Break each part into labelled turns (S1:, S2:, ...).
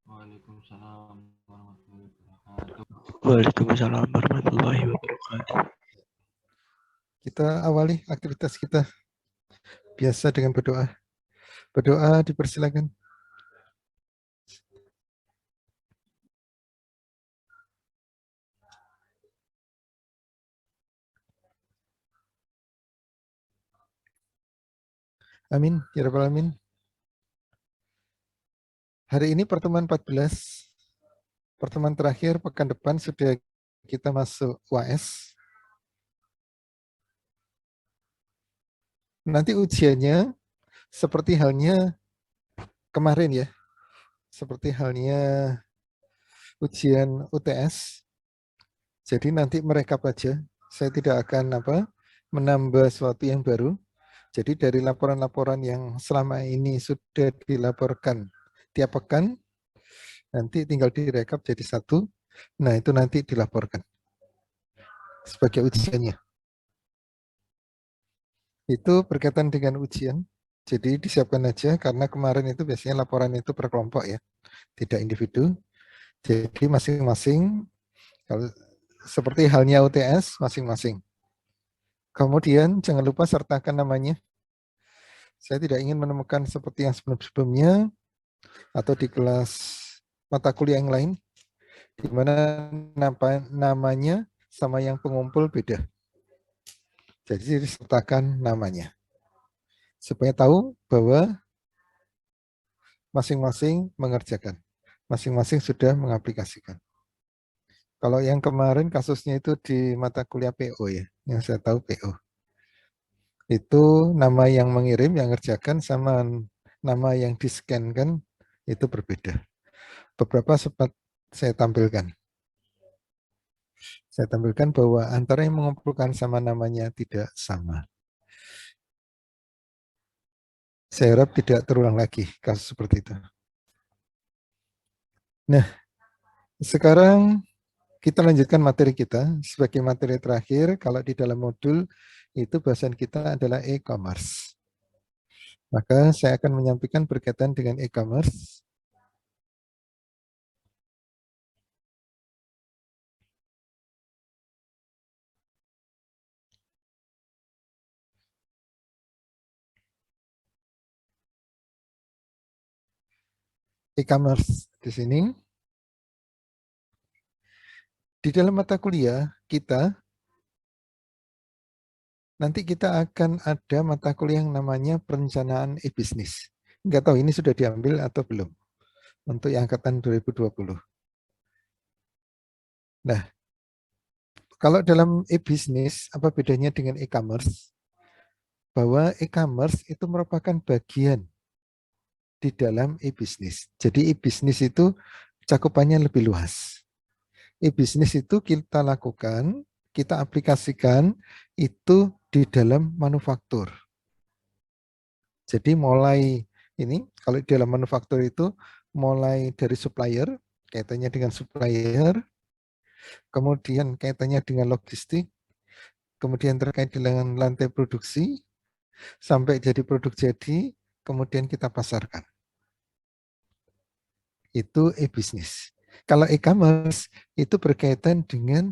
S1: Waalaikumsalam warahmatullahi wabarakatuh.
S2: Waalaikumsalam warahmatullahi wabarakatuh.
S3: Kita awali aktivitas kita biasa dengan berdoa. Berdoa dipersilakan. Amin, ya rabbal alamin. Hari ini pertemuan 14, pertemuan terakhir pekan depan sudah kita masuk UAS. Nanti ujiannya seperti halnya kemarin ya, seperti halnya ujian UTS. Jadi nanti merekap aja. Saya tidak akan menambah sesuatu yang baru. Jadi dari laporan-laporan yang selama ini sudah dilaporkan tiap pekan, nanti tinggal direkap jadi satu. Nah itu nanti dilaporkan sebagai ujiannya. Itu berkaitan dengan ujian. Jadi disiapkan aja karena kemarin itu biasanya laporan itu per kelompok ya, tidak individu. Jadi masing-masing, kalau seperti halnya UTS masing-masing. Kemudian jangan lupa sertakan namanya. Saya tidak ingin menemukan seperti yang sebelum-sebelumnya atau di kelas mata kuliah yang lain, di mana namanya sama yang pengumpul beda. Jadi disertakan namanya. Supaya tahu bahwa masing-masing mengerjakan. Masing-masing sudah mengaplikasikan. Kalau yang kemarin kasusnya itu di mata kuliah PO ya, yang saya tahu PO. Itu nama yang mengirim, yang ngerjakan sama nama yang di-scan kan itu berbeda. Beberapa sempat saya tampilkan. Saya tampilkan bahwa antara yang mengumpulkan sama namanya tidak sama. Saya harap tidak terulang lagi kasus seperti itu. Nah, sekarang kita lanjutkan materi kita. Sebagai materi terakhir, kalau di dalam modul itu bahasan kita adalah e-commerce. Maka saya akan menyampaikan berkaitan dengan e-commerce. E-commerce di sini. Di dalam mata kuliah kita, nanti kita akan ada mata kuliah yang namanya perencanaan e-bisnis. Enggak tahu ini sudah diambil atau belum untuk yang angkatan 2020. Nah, kalau dalam e-bisnis, apa bedanya dengan e-commerce? Bahwa e-commerce itu merupakan bagian di dalam e-bisnis. Jadi e-bisnis itu cakupannya lebih luas. E-bisnis itu kita lakukan, kita aplikasikan itu di dalam manufaktur. Jadi mulai ini, kalau di dalam manufaktur itu mulai dari supplier, kaitannya dengan supplier, kemudian kaitannya dengan logistik, kemudian terkait dengan lantai produksi, sampai jadi produk jadi, kemudian kita pasarkan. Itu e-bisnis. Kalau e-commerce itu berkaitan dengan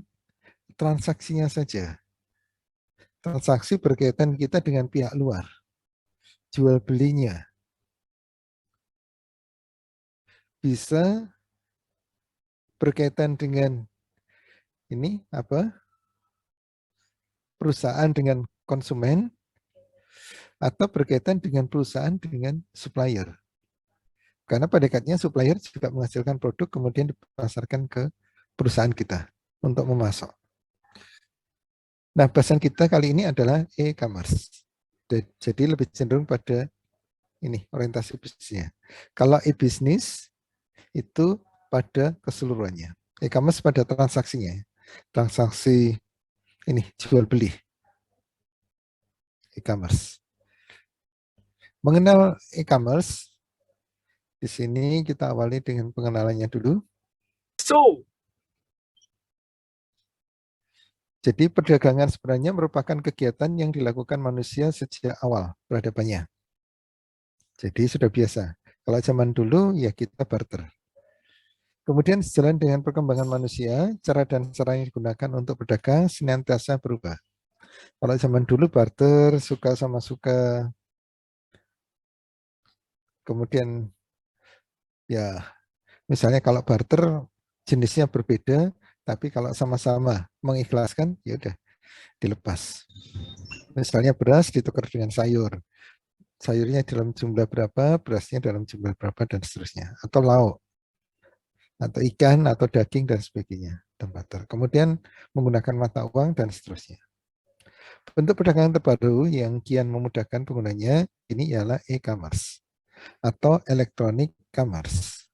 S3: transaksinya saja. Transaksi berkaitan kita dengan pihak luar. Jual belinya. Bisa berkaitan dengan ini perusahaan dengan konsumen atau berkaitan dengan perusahaan dengan supplier. Karena pada dekatnya supplier juga menghasilkan produk kemudian dipasarkan ke perusahaan kita untuk memasok. Nah, bahasan kita kali ini adalah e-commerce. Jadi lebih cenderung pada ini orientasi bisnisnya. Kalau e-bisnis itu pada keseluruhannya. E-commerce pada transaksinya. Transaksi ini jual beli. E-commerce. Mengenal e-commerce, di sini kita awali dengan pengenalannya dulu. Jadi perdagangan sebenarnya merupakan kegiatan yang dilakukan manusia sejak awal peradabannya. Jadi sudah biasa. Kalau zaman dulu ya kita barter. Kemudian sejalan dengan perkembangan manusia, cara dan cara yang digunakan untuk berdagang senantiasa berubah. Kalau zaman dulu barter, suka sama suka, kemudian ya misalnya kalau barter jenisnya berbeda, tapi kalau sama-sama mengikhlaskan, ya udah dilepas. Misalnya beras ditukar dengan sayur, sayurnya dalam jumlah berapa, berasnya dalam jumlah berapa, dan seterusnya. Atau lauk, atau ikan, atau daging, dan sebagainya. Dan barter. Kemudian menggunakan mata uang, dan seterusnya. Bentuk perdagangan terbaru yang kian memudahkan penggunanya ini ialah e-commerce atau electronic commerce.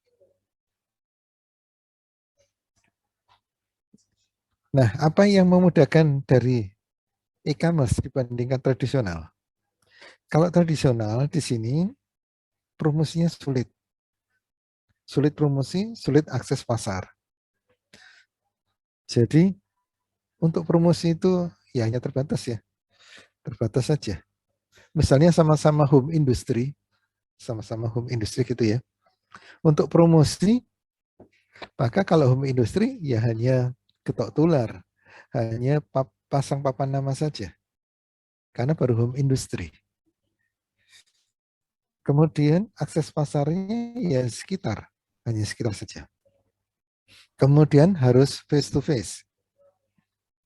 S3: Nah, apa yang memudahkan dari e-commerce dibandingkan tradisional? Kalau tradisional di sini promosinya sulit. Sulit promosi, sulit akses pasar. Jadi untuk promosi itu ya hanya terbatas ya. Terbatas saja. Misalnya sama-sama home industry, sama-sama home industry gitu ya. Untuk promosi, maka kalau home industry ya hanya ketok tular, hanya pasang papan nama saja. Karena baru home industry. Kemudian akses pasarnya ya sekitar, hanya sekitar saja. Kemudian harus face to face.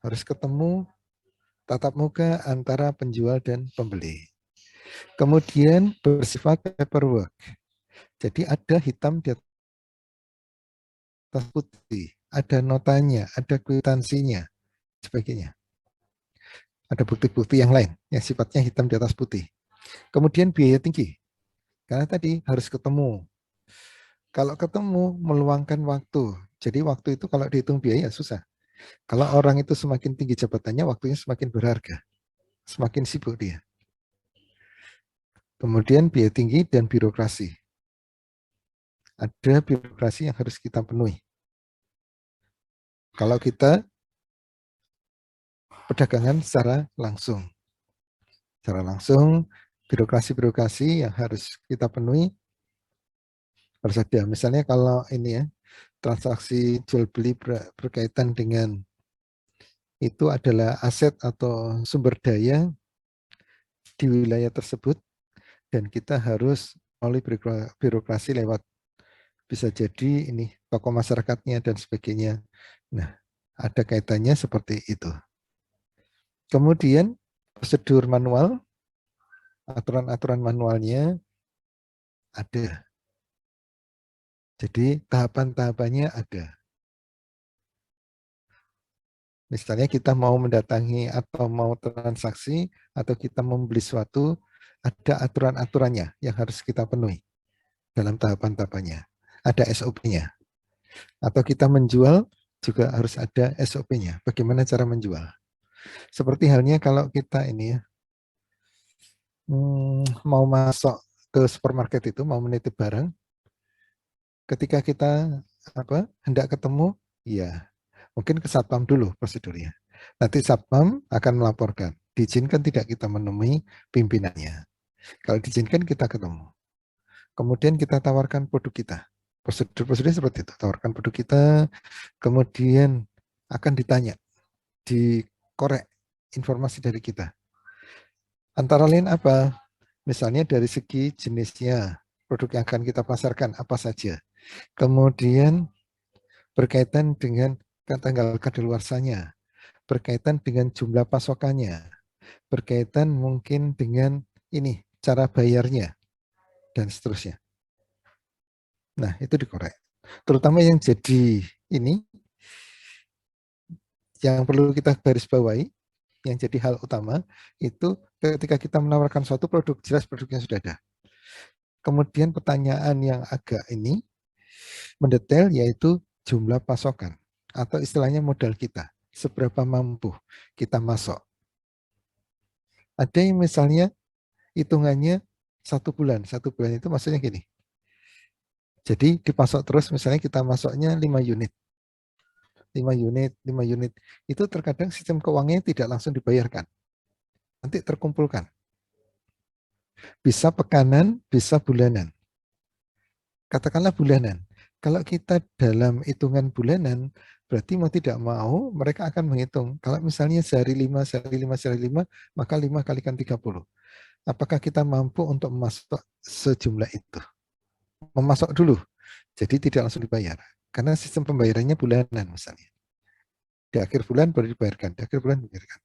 S3: Harus ketemu tatap muka antara penjual dan pembeli. Kemudian bersifat paperwork. Jadi ada hitam di atas putih, ada notanya, ada kwitansinya, sebagainya. Ada bukti-bukti yang lain yang sifatnya hitam di atas putih. Kemudian biaya tinggi, karena tadi harus ketemu. Kalau ketemu meluangkan waktu, jadi waktu itu kalau dihitung biaya susah. Kalau orang itu semakin tinggi jabatannya, waktunya semakin berharga, semakin sibuk dia. Kemudian biaya tinggi dan birokrasi. Ada birokrasi yang harus kita penuhi. Kalau kita perdagangan secara langsung. Secara langsung, birokrasi-birokrasi yang harus kita penuhi harus ada. Misalnya kalau ini ya, transaksi jual beli berkaitan dengan itu adalah aset atau sumber daya di wilayah tersebut dan kita harus melalui birokrasi lewat bisa jadi ini tokoh masyarakatnya dan sebagainya. Nah, ada kaitannya seperti itu. Kemudian prosedur manual, aturan-aturan manualnya ada. Jadi tahapan-tahapannya ada. Misalnya kita mau mendatangi atau mau transaksi atau kita membeli suatu, ada aturan-aturannya yang harus kita penuhi dalam tahapan-tahapannya. Ada SOP-nya. Atau kita menjual juga harus ada SOP-nya. Bagaimana cara menjual. Seperti halnya kalau kita ini ya, mau masuk ke supermarket itu, mau menitip barang, ketika kita hendak ketemu, ya mungkin ke satpam dulu prosedurnya. Nanti satpam akan melaporkan, diizinkan tidak kita menemui pimpinannya. Kalau diizinkan kita ketemu. Kemudian kita tawarkan produk kita. Prosedur-prosedurnya seperti itu. Tawarkan produk kita, kemudian akan ditanya, dikorek informasi dari kita. Antara lain apa? Misalnya dari segi jenisnya, produk yang akan kita pasarkan apa saja. Kemudian berkaitan dengan tanggal kadaluarsanya, berkaitan dengan jumlah pasokannya, berkaitan mungkin dengan ini cara bayarnya dan seterusnya. Nah, itu dikorek. Terutama yang jadi ini yang perlu kita garis bawahi, yang jadi hal utama itu ketika kita menawarkan suatu produk, jelas produknya sudah ada. Kemudian pertanyaan yang agak ini mendetail yaitu jumlah pasokan atau istilahnya modal kita. Seberapa mampu kita masuk. Ada yang misalnya hitungannya 1 bulan. 1 bulan itu maksudnya gini. Jadi dipasok terus misalnya kita masuknya 5 unit. 5 unit, 5 unit. Itu terkadang sistem keuangannya tidak langsung dibayarkan. Nanti terkumpulkan. Bisa pekanan, bisa bulanan. Katakanlah bulanan. Kalau kita dalam hitungan bulanan, berarti mau tidak mau mereka akan menghitung. Kalau misalnya sehari 5, sehari 5, sehari 5, maka 5 kalikan 30. Apakah kita mampu untuk memasok sejumlah itu? Memasok dulu, jadi tidak langsung dibayar. Karena sistem pembayarannya bulanan misalnya. Di akhir bulan baru dibayarkan, di akhir bulan dibayarkan.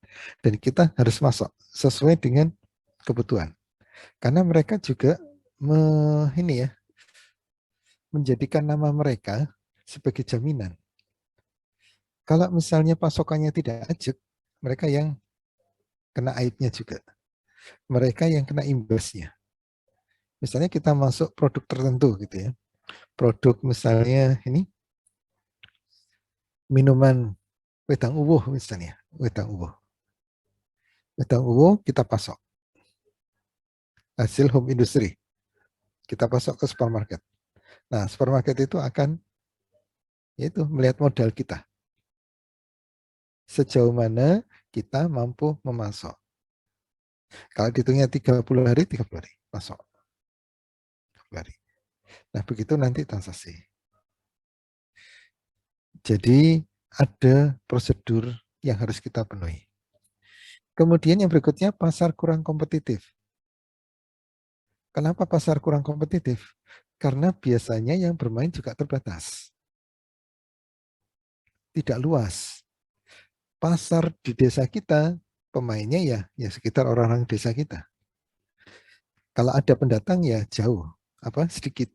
S3: Dan kita harus masuk sesuai dengan kebutuhan. Karena mereka juga ini ya, menjadikan nama mereka sebagai jaminan. Kalau misalnya pasokannya tidak ajak, mereka yang kena aibnya juga. Mereka yang kena imbasnya. Misalnya kita masuk produk tertentu gitu ya. Produk misalnya ini minuman wedang uwuh misalnya, wedang uwuh. Wedang uwuh kita pasok. Hasil home industry. Kita pasok ke supermarket. Nah, supermarket itu akan yaitu melihat modal kita. Sejauh mana kita mampu memasok. Kalau dihitungnya 30 hari, 30 hari. Masuk. 30 hari. Nah, begitu nanti transaksi. Jadi, ada prosedur yang harus kita penuhi. Kemudian yang berikutnya, pasar kurang kompetitif. Kenapa pasar kurang kompetitif? Karena biasanya yang bermain juga terbatas. Tidak luas. Pasar di desa kita, pemainnya ya sekitar orang-orang desa kita. Kalau ada pendatang ya jauh, sedikit.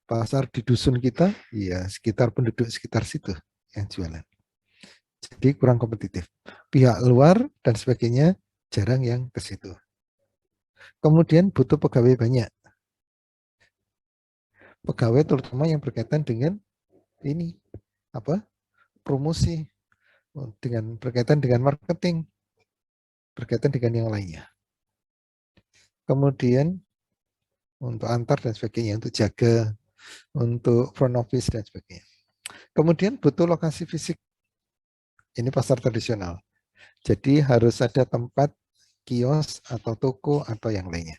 S3: Pasar di dusun kita, ya sekitar penduduk sekitar situ yang jualan. Jadi kurang kompetitif. Pihak luar dan sebagainya jarang yang ke situ. Kemudian butuh pegawai banyak. Pegawai terutama yang berkaitan dengan ini promosi, berkaitan dengan marketing, berkaitan dengan yang lainnya. Kemudian untuk antar dan sebagainya, untuk jaga, untuk front office dan sebagainya. Kemudian butuh lokasi fisik. Ini pasar tradisional. Jadi harus ada tempat kios atau toko atau yang lainnya.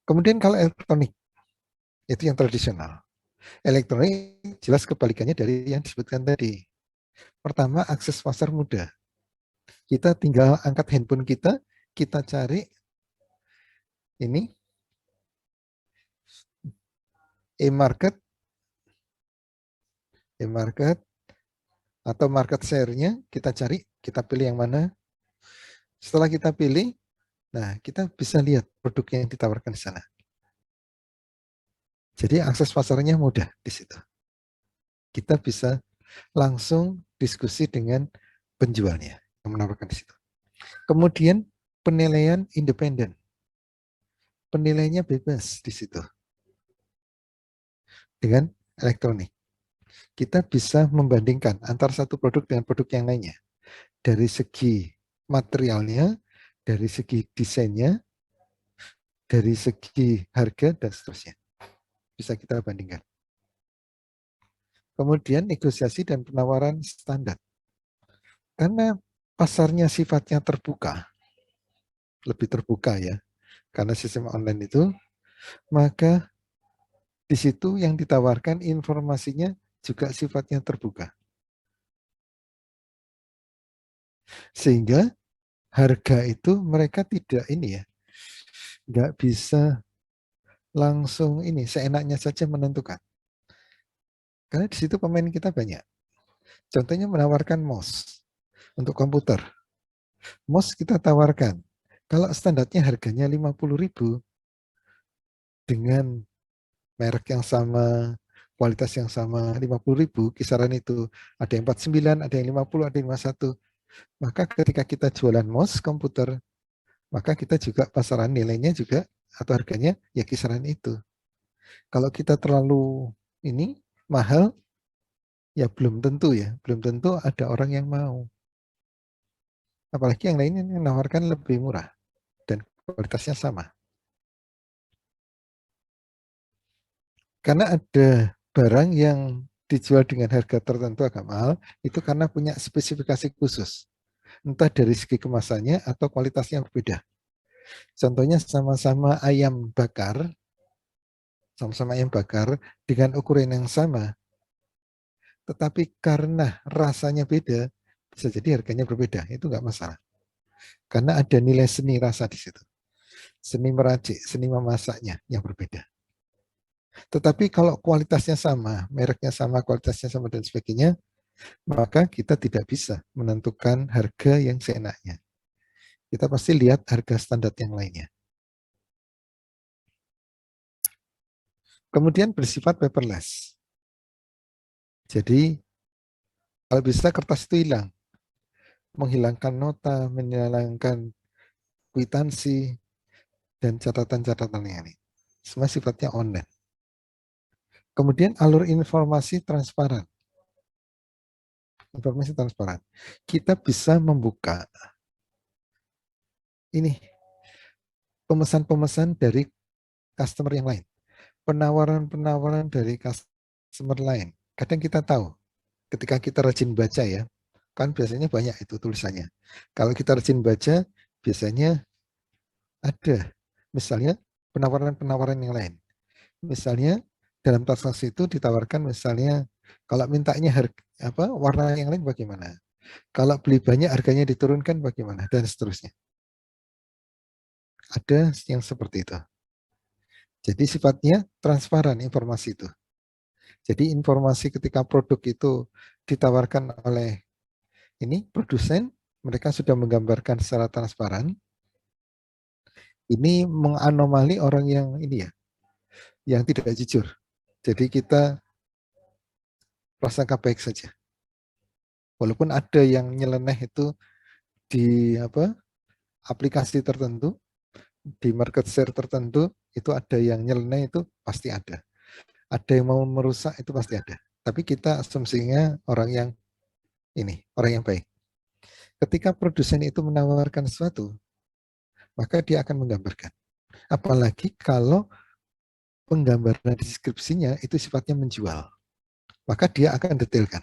S3: Kemudian kalau elektronik, itu yang tradisional. Elektronik jelas kebalikannya dari yang disebutkan tadi. Pertama, akses pasar mudah. Kita tinggal angkat handphone kita cari ini e-market atau market share-nya, kita cari, kita pilih yang mana. Setelah kita pilih, nah kita bisa lihat produk yang ditawarkan di sana. Jadi akses pasarnya mudah di situ. Kita bisa langsung diskusi dengan penjualnya yang menawarkan di situ. Kemudian penilaian independen. Penilaiannya bebas di situ. Dengan elektronik. Kita bisa membandingkan antara satu produk dengan produk yang lainnya. Dari segi materialnya, dari segi desainnya, dari segi harga, dan seterusnya. Bisa kita bandingkan. Kemudian negosiasi dan penawaran standar. Karena pasarnya sifatnya terbuka, lebih terbuka ya, karena sistem online itu, maka di situ yang ditawarkan informasinya juga sifatnya terbuka. Sehingga harga itu mereka tidak nggak bisa langsung seenaknya saja menentukan. Karena di situ pemain kita banyak. Contohnya menawarkan mouse untuk komputer. Mouse kita tawarkan. Kalau standarnya harganya 50.000 dengan merek yang sama, kualitas yang sama, 50.000, kisaran itu. Ada yang 49, ada yang 50, ada yang 51. Maka ketika kita jualan mouse komputer, maka kita juga pasaran nilainya juga atau harganya ya kisaran itu. Kalau kita terlalu mahal, ya belum tentu ada orang yang mau. Apalagi yang lainnya yang menawarkan lebih murah dan kualitasnya sama. Karena ada barang yang dijual dengan harga tertentu agak mahal, itu karena punya spesifikasi khusus. Entah dari segi kemasannya atau kualitasnya berbeda. Contohnya sama-sama ayam bakar, sama-sama ayam bakar dengan ukuran yang sama, tetapi karena rasanya beda, bisa jadi harganya berbeda. Itu nggak masalah. Karena ada nilai seni rasa di situ. Seni meracik, seni memasaknya yang berbeda. Tetapi kalau kualitasnya sama, mereknya sama, kualitasnya sama dan sebagainya, maka kita tidak bisa menentukan harga yang seenaknya. Kita pasti lihat harga standar yang lainnya. Kemudian bersifat paperless. Jadi kalau bisa kertas itu hilang. Menghilangkan nota, menghilangkan kwitansi, dan catatan-catatan ini. Semua sifatnya online. Kemudian alur informasi transparan. Informasi transparan. Kita bisa membuka ini pemesan-pemesan dari customer yang lain. Penawaran-penawaran dari customer lain. Kadang kita tahu ketika kita rajin baca ya, kan biasanya banyak itu tulisannya. Kalau kita rajin baca, biasanya ada misalnya penawaran-penawaran yang lain. Misalnya dalam transaksi itu ditawarkan misalnya kalau mintanya warna yang lain bagaimana? Kalau beli banyak harganya diturunkan bagaimana? Dan seterusnya. Ada yang seperti itu. Jadi sifatnya transparan informasi itu. Jadi informasi ketika produk itu ditawarkan oleh ini produsen, mereka sudah menggambarkan secara transparan. Ini menganomali orang yang ini ya, yang tidak jujur. Jadi kita prasangka baik saja. Walaupun ada yang nyeleneh itu di aplikasi tertentu, di market share tertentu, itu ada yang nyeleneh itu pasti ada. Ada yang mau merusak itu pasti ada. Tapi kita asumsinya orang yang baik. Ketika produsen itu menawarkan sesuatu, maka dia akan menggambarkan. Apalagi kalau penggambaran deskripsinya itu sifatnya menjual, maka dia akan detailkan.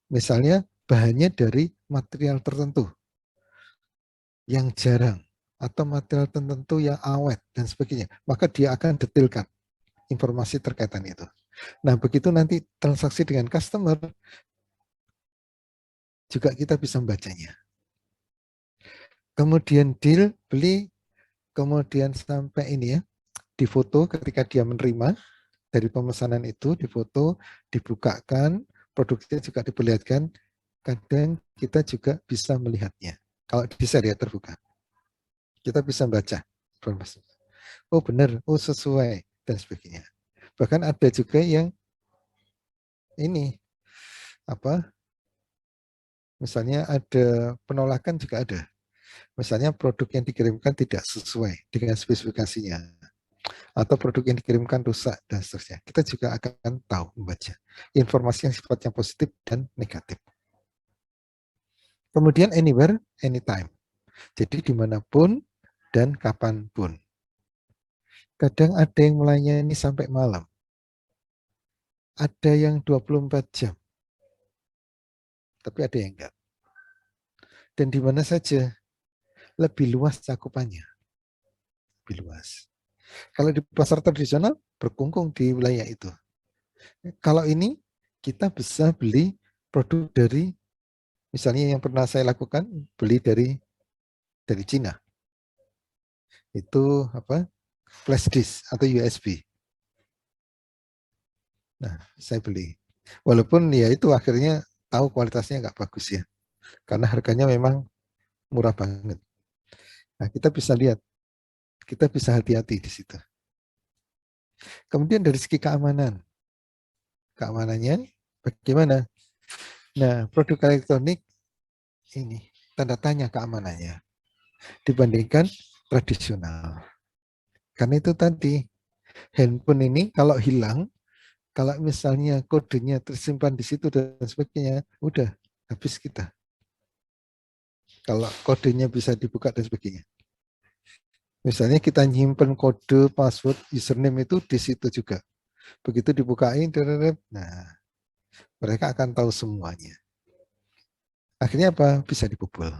S3: Misalnya bahannya dari material tertentu yang jarang atau material tertentu yang awet dan sebagainya, maka dia akan detailkan informasi terkaitan itu. Nah, begitu nanti transaksi dengan customer juga kita bisa membacanya. Kemudian deal, beli, kemudian sampai ini ya, difoto ketika dia menerima dari pemesanan itu, difoto, dibukakan, produknya juga diperlihatkan, kadang kita juga bisa melihatnya. Kalau di serial terbuka, kita bisa baca informasi. Oh benar, oh sesuai, dan sebagainya. Bahkan ada juga yang ini, misalnya ada penolakan juga ada. Misalnya produk yang dikirimkan tidak sesuai dengan spesifikasinya, atau produk yang dikirimkan rusak, dan seterusnya. Kita juga akan tahu membaca informasi yang sifatnya positif dan negatif. Kemudian anywhere, anytime. Jadi dimanapun dan kapanpun. Kadang ada yang melayani sampai malam. Ada yang 24 jam. Tapi ada yang enggak. Dan di mana saja lebih luas cakupannya. Lebih luas. Kalau di pasar tradisional berkungkung di wilayah itu. Kalau ini kita bisa beli produk dari, misalnya yang pernah saya lakukan, beli dari Cina. Itu flash disk atau USB. Nah, saya beli. Walaupun ya itu akhirnya tahu kualitasnya nggak bagus ya. Karena harganya memang murah banget. Nah, kita bisa lihat, kita bisa hati-hati di situ. Kemudian dari segi keamanannya bagaimana? Nah, produk elektronik ini tanda tanya keamanannya dibandingkan tradisional. Karena itu tadi, handphone ini kalau hilang, kalau misalnya kodenya tersimpan di situ dan sebagainya, udah habis kita. Kalau kodenya bisa dibuka dan sebagainya. Misalnya kita nyimpen kode, password, username itu di situ juga. Begitu dibukain, nah mereka akan tahu semuanya. Akhirnya apa? Bisa dibobol.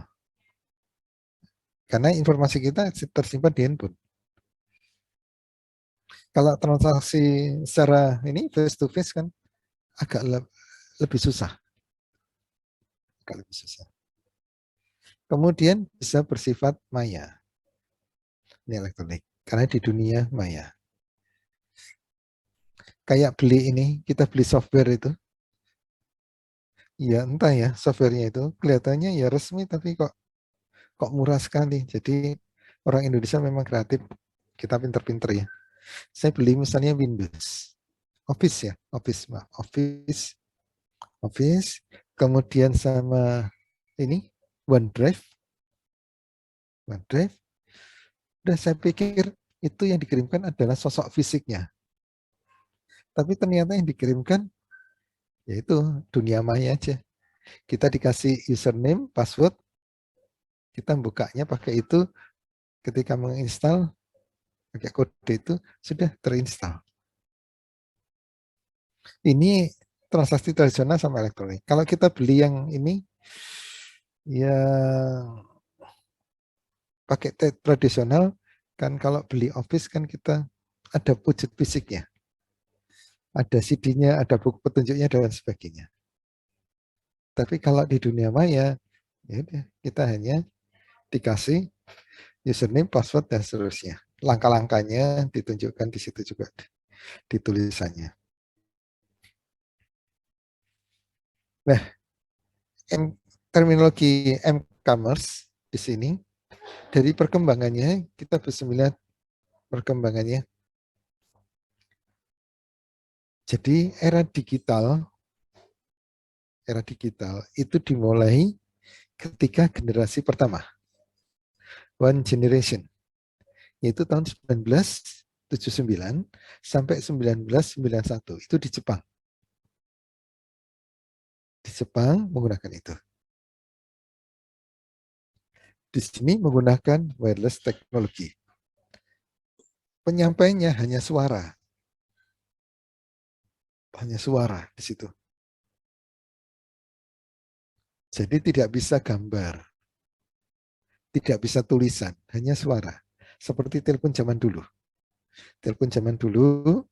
S3: Karena informasi kita tersimpan di handphone. Kalau transaksi secara ini face to face kan agak lebih susah. Agak lebih susah. Kemudian bisa bersifat maya. Ini elektronik. Karena di dunia maya. Kayak beli ini, kita beli software itu. Ya entah ya, softwarenya itu kelihatannya ya resmi tapi kok murah sekali. Jadi orang Indonesia memang kreatif. Kita pinter-pinter ya. Saya beli misalnya Windows. Office ya, Office, maaf. Office. Kemudian sama ini, OneDrive. OneDrive. Udah saya pikir itu yang dikirimkan adalah sosok fisiknya. Tapi ternyata yang dikirimkan yaitu dunia maya aja. Kita dikasih username, password, kita bukanya pakai itu, ketika menginstal, pakai kode itu, sudah terinstall. Ini transaksi tradisional sama elektronik. Kalau kita beli yang ini, ya pakai tradisional, kan kalau beli Office kan kita ada wujud fisiknya. Ada CD-nya, ada buku petunjuknya, dan sebagainya. Tapi kalau di dunia maya, ya kita hanya dikasih username, password, dan seterusnya. Langkah-langkahnya ditunjukkan di situ juga, di tulisannya. Nah, terminologi M-commerce di sini, dari perkembangannya, kita bisa melihat perkembangannya. Jadi era digital itu dimulai ketika generasi pertama, one generation, yaitu tahun 1979 sampai 1991, itu di Jepang. Di Jepang menggunakan itu. Di sini menggunakan wireless technology. Penyampaiannya hanya suara. Hanya suara di situ. Jadi tidak bisa gambar. Tidak bisa tulisan, hanya suara. Seperti telepon zaman dulu. Telepon zaman dulu,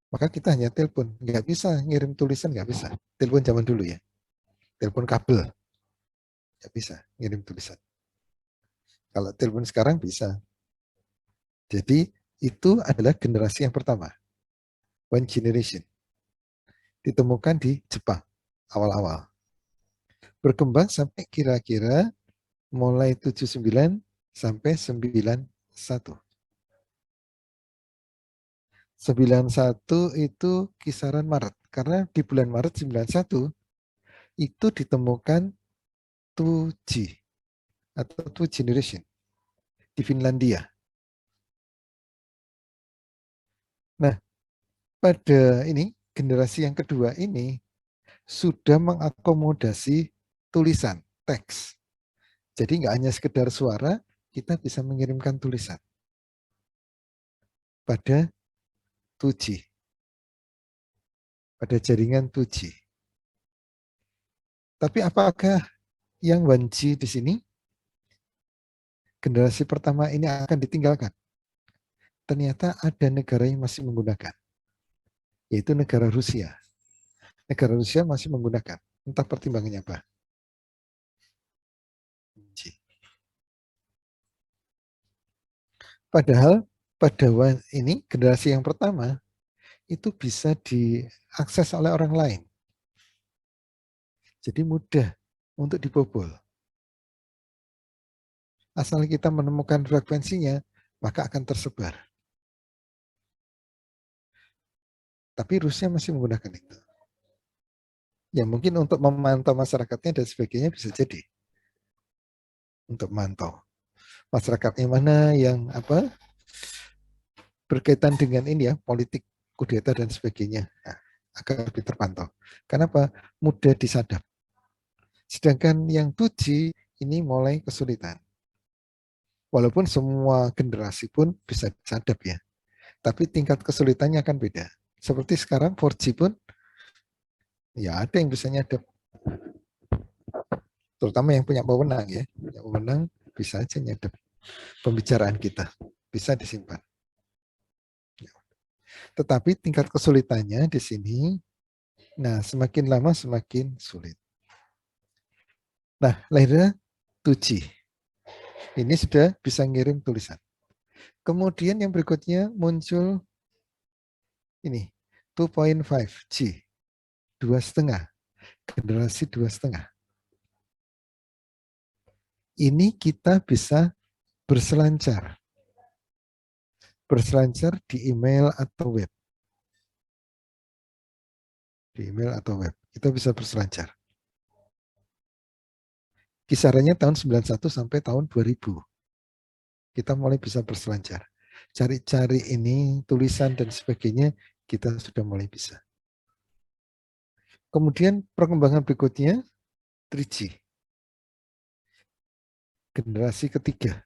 S3: maka kita hanya telepon. Nggak bisa ngirim tulisan, nggak bisa. Telepon zaman dulu ya. Telepon kabel. Nggak bisa ngirim tulisan. Kalau telepon sekarang bisa. Jadi itu adalah generasi yang pertama. One generation. Ditemukan di Jepang awal-awal. Berkembang sampai kira-kira mulai 79 sampai 91. 91 itu kisaran Maret. Karena di bulan Maret 91 itu ditemukan 2G atau 2 generation di Finlandia. Nah, pada ini generasi yang kedua ini sudah mengakomodasi tulisan, teks. Jadi nggak hanya sekedar suara, kita bisa mengirimkan tulisan pada 2G, pada jaringan 2G. Tapi apakah yang 1G di sini, generasi pertama ini akan ditinggalkan? Ternyata ada negara yang masih menggunakan, yaitu negara Rusia. Negara Rusia masih menggunakan. Entah pertimbangannya apa. Padahal pada ini generasi yang pertama itu bisa diakses oleh orang lain. Jadi mudah untuk dibobol. Asal kita menemukan frekuensinya, maka akan tersebar. Tapi Rusia masih menggunakan itu. Ya mungkin untuk memantau masyarakatnya dan sebagainya bisa jadi. Untuk memantau masyarakatnya mana yang berkaitan dengan ini ya, politik, kudeta dan sebagainya. Nah, agar lebih terpantau. Kenapa? Mudah disadap. Sedangkan yang 2G ini mulai kesulitan. Walaupun semua generasi pun bisa disadap ya. Tapi tingkat kesulitannya akan beda. Seperti sekarang 4G pun ya ada yang bisa nyadap. Terutama yang punya wewenang ya. Punya wewenang bisa aja nyadap pembicaraan kita. Bisa disimpan. Tetapi tingkat kesulitannya di sini, nah semakin lama semakin sulit. Nah, lahirnya 2G. Ini sudah bisa ngirim tulisan. Kemudian yang berikutnya muncul ini 2.5G, 2,5, generasi 2,5. Ini kita bisa berselancar di email atau web. Di email atau web, kita bisa berselancar. Kisarannya tahun 91 sampai tahun 2000. Kita mulai bisa berselancar. Cari-cari ini, tulisan dan sebagainya, kita sudah mulai bisa. Kemudian perkembangan berikutnya, 3G. Generasi ketiga.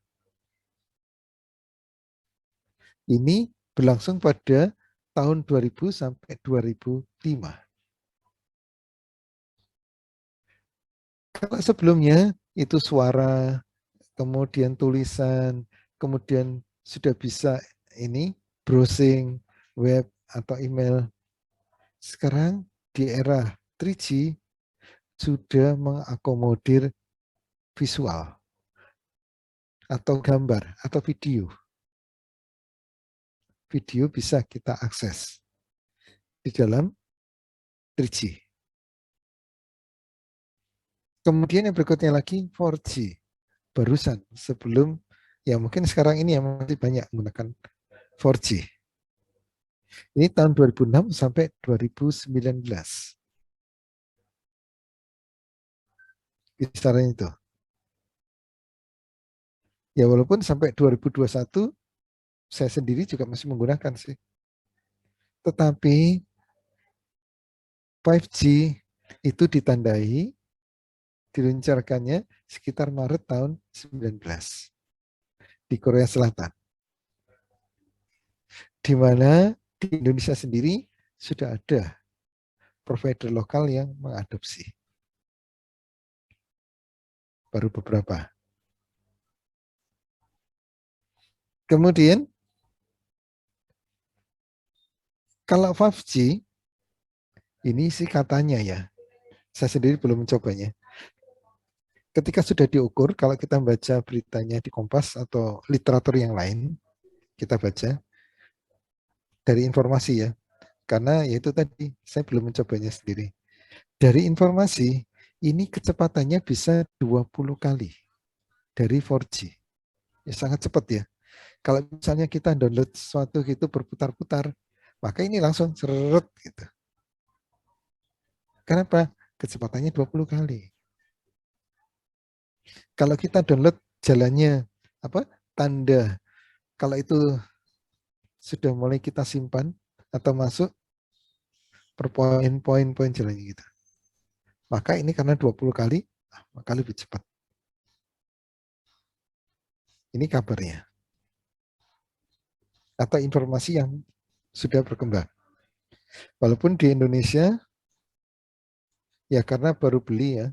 S3: Ini berlangsung pada tahun 2000 sampai 2005. Kalau sebelumnya itu suara, kemudian tulisan, kemudian sudah bisa ini browsing web atau email. Sekarang di era 3G sudah mengakomodir visual atau gambar atau video. Video bisa kita akses di dalam 3G. Kemudian yang berikutnya lagi 4G. Barusan sebelum, ya mungkin sekarang ini yang masih banyak menggunakan 4G. Ini tahun 2006 sampai 2019. Kisaran itu. Ya walaupun sampai 2021 saya sendiri juga masih menggunakan sih. Tetapi 5G itu ditandai diluncurkannya sekitar Maret tahun 19 di Korea Selatan. Di mana di Indonesia sendiri sudah ada provider lokal yang mengadopsi. Baru beberapa. Kemudian kalau 5G ini sih katanya ya, saya sendiri belum mencobanya. Ketika sudah diukur, kalau kita baca beritanya di Kompas atau literatur yang lain, kita baca dari informasi ya, karena ya itu tadi saya belum mencobanya sendiri. Dari informasi, ini kecepatannya bisa 20 kali dari 4G. Ya, sangat cepat ya. Kalau misalnya kita download sesuatu gitu berputar-putar, maka ini langsung seret gitu. Kenapa? Kecepatannya 20 kali. Kalau kita download jalannya apa? Tanda. Kalau itu sudah mulai kita simpan atau masuk per poin-poin jalannya gitu. Maka ini karena 20 kali, maka lebih cepat. Ini kabarnya. Atau informasi yang sudah berkembang. Walaupun di Indonesia, ya karena baru beli ya,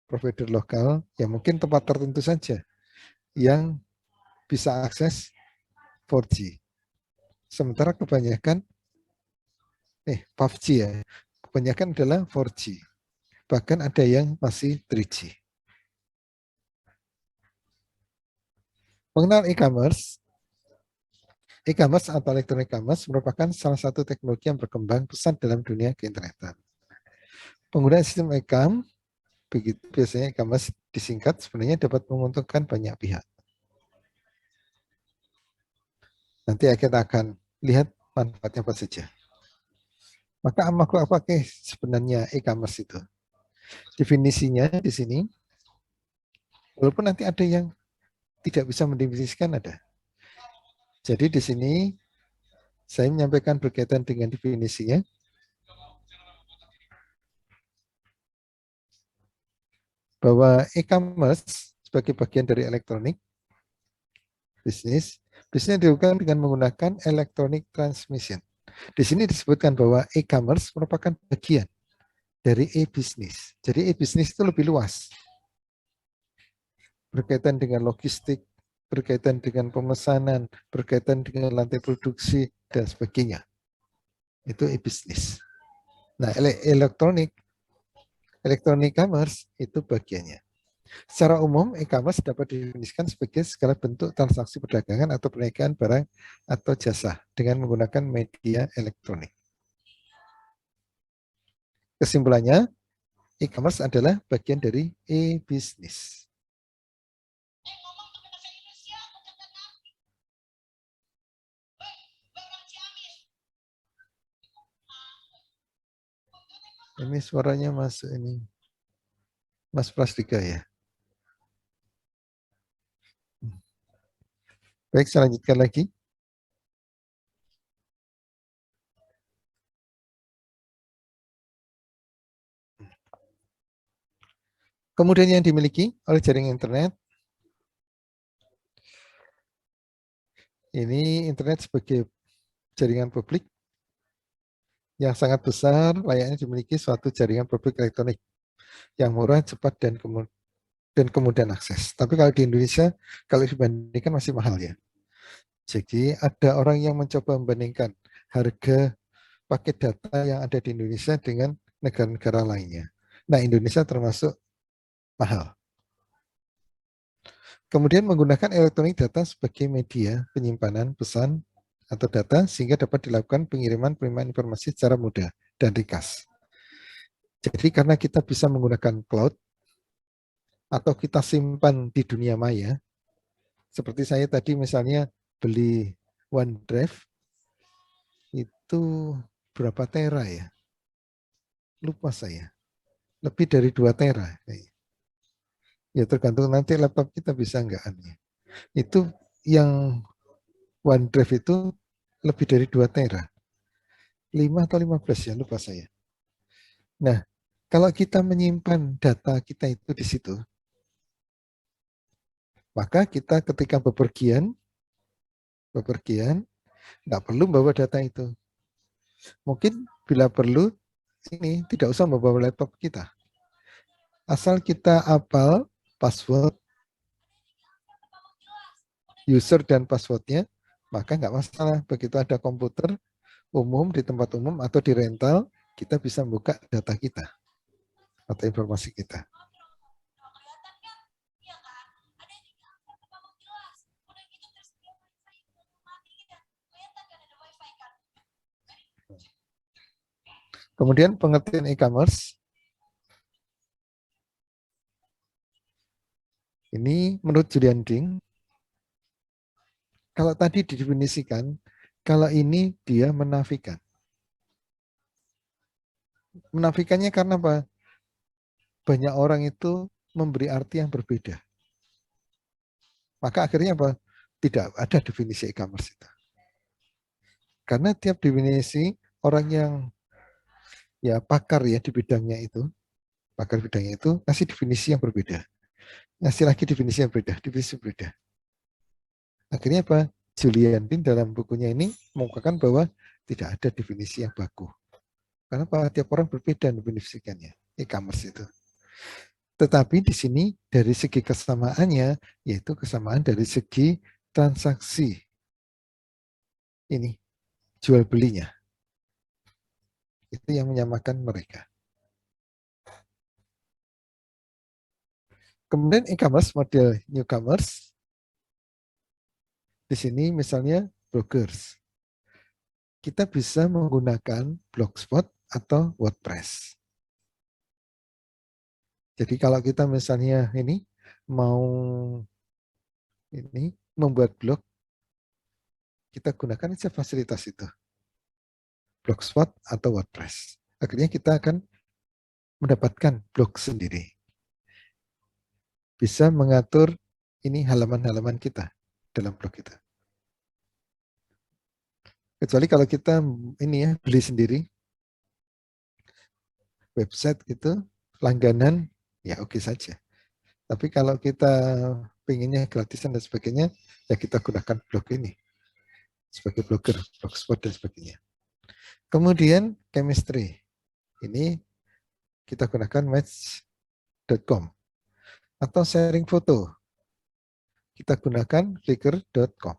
S3: provider lokal, ya mungkin tempat tertentu saja yang bisa akses 4G. Sementara kebanyakan, 5G ya, kebanyakan adalah 4G. Bahkan ada yang masih 3G. Mengenal e-commerce, e-commerce atau electronic commerce merupakan salah satu teknologi yang berkembang pesat dalam dunia keinternetan. Penggunaan sistem e-com, begitu biasanya e-commerce disingkat, sebenarnya dapat menguntungkan banyak pihak. Nanti kita akan lihat manfaatnya apa saja. Maka apa sebenarnya e-commerce itu? Definisinya di sini, walaupun nanti ada yang tidak bisa mendefinisikan ada. Jadi di sini saya menyampaikan berkaitan dengan definisinya. Bahwa e-commerce sebagai bagian dari elektronik bisnis dilakukan dengan menggunakan electronic transmission. Di sini disebutkan bahwa e-commerce merupakan bagian dari e-bisnis. Jadi e-bisnis itu lebih luas. Berkaitan dengan logistik, berkaitan dengan pemesanan, berkaitan dengan lantai produksi, dan sebagainya. Itu e-business. Nah, elektronik commerce itu bagiannya. Secara umum, e-commerce dapat didefinisikan sebagai segala bentuk transaksi perdagangan atau perniagaan barang atau jasa dengan menggunakan media elektronik. Kesimpulannya, e-commerce adalah bagian dari e-business. Ini suaranya masuk ini. Mas Prastika ya. Baik, saya lanjutkan lagi. Kemudian yang dimiliki oleh jaringan internet, ini internet sebagai jaringan publik yang sangat besar, layaknya dimiliki suatu jaringan publik elektronik yang murah, cepat, dan kemudian akses. Tapi kalau di Indonesia, kalau dibandingkan masih mahal ya. Jadi ada orang yang mencoba membandingkan harga paket data yang ada di Indonesia dengan negara-negara lainnya. Nah, Indonesia termasuk mahal. Kemudian menggunakan elektronik data sebagai media penyimpanan pesan atau data sehingga dapat dilakukan pengiriman informasi secara mudah dan ringkas. Jadi karena kita bisa menggunakan cloud atau kita simpan di dunia maya, seperti saya tadi misalnya beli OneDrive itu berapa tera ya? Lupa saya. Lebih dari 2 tera. Ya tergantung nanti laptop kita bisa enggak. Itu yang OneDrive itu lebih dari 2 tera. 5 atau 15 ya, lupa saya. Nah, kalau kita menyimpan data kita itu di situ, maka kita ketika bepergian, nggak perlu bawa data itu. Mungkin bila perlu, ini tidak usah membawa laptop kita. Asal kita hafal password, user dan passwordnya, maka nggak masalah. Begitu ada komputer umum di tempat umum atau di rental, kita bisa buka data kita atau informasi kita. Kemudian pengertian e-commerce. Ini menurut Julian Ding, kalau tadi didefinisikan, kalau ini dia menafikan. Menafikannya karena apa? Banyak orang itu memberi arti yang berbeda. Maka akhirnya apa? Tidak ada definisi e-commerce itu. Karena tiap definisi orang yang ya pakar ya di bidangnya itu, pakar bidangnya itu ngasih definisi yang berbeda. Ngasih lagi definisi yang berbeda, definisi berbeda. Akhirnya apa? Julian Ding dalam bukunya ini mengungkapkan bahwa tidak ada definisi yang baku. Karena apa? Tiap orang berbeda mendefinisikannya, e-commerce itu. Tetapi di sini dari segi kesamaannya, yaitu kesamaan dari segi transaksi. Ini, jual belinya. Itu yang menyamakan mereka. Kemudian e-commerce model newcomers. Di sini misalnya bloggers. Kita bisa menggunakan Blogspot atau WordPress. Jadi kalau kita misalnya ini mau ini membuat blog, kita gunakan saja fasilitas itu. Blogspot atau WordPress. Akhirnya kita akan mendapatkan blog sendiri. Bisa mengatur ini halaman-halaman kita dalam blog kita. Kecuali kalau kita ini ya beli sendiri website gitu, langganan, ya oke saja. Tapi kalau kita pengennya gratisan dan sebagainya, ya kita gunakan blog ini sebagai blogger, blogspot dan sebagainya. Kemudian chemistry. Ini kita gunakan match.com atau sharing foto. Kita gunakan flickr.com.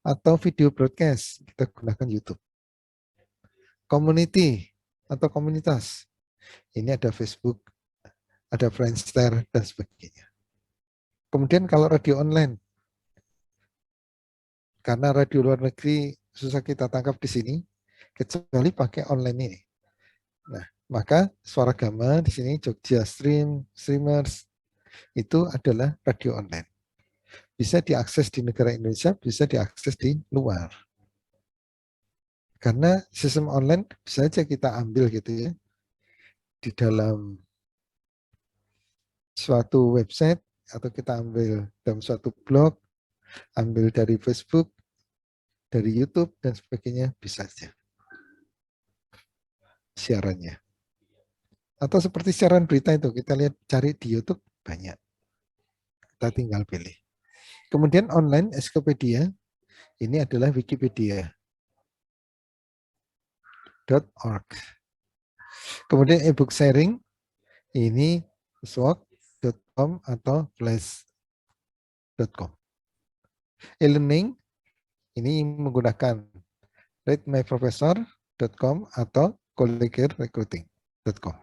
S3: Atau video broadcast, kita gunakan YouTube. Community atau komunitas, ini ada Facebook, ada Friendster, dan sebagainya. Kemudian kalau radio online, karena radio luar negeri susah kita tangkap di sini, kecuali pakai online ini. Nah, maka Suara Gama di sini Jogja Streamers itu adalah radio online. Bisa diakses di negara Indonesia, bisa diakses di luar. Karena sistem online bisa saja kita ambil gitu ya di dalam suatu website atau kita ambil dalam suatu blog, ambil dari Facebook, dari YouTube dan sebagainya, bisa saja siarannya. Atau seperti siaran berita itu, kita lihat cari di YouTube banyak. Kita tinggal pilih. Kemudian online ensiklopedia, ini adalah wikipedia.org. Kemudian ebook sharing, ini swag.com atau flash.com. E-learning, ini menggunakan readmyprofessor.com atau collegerecruiting.com.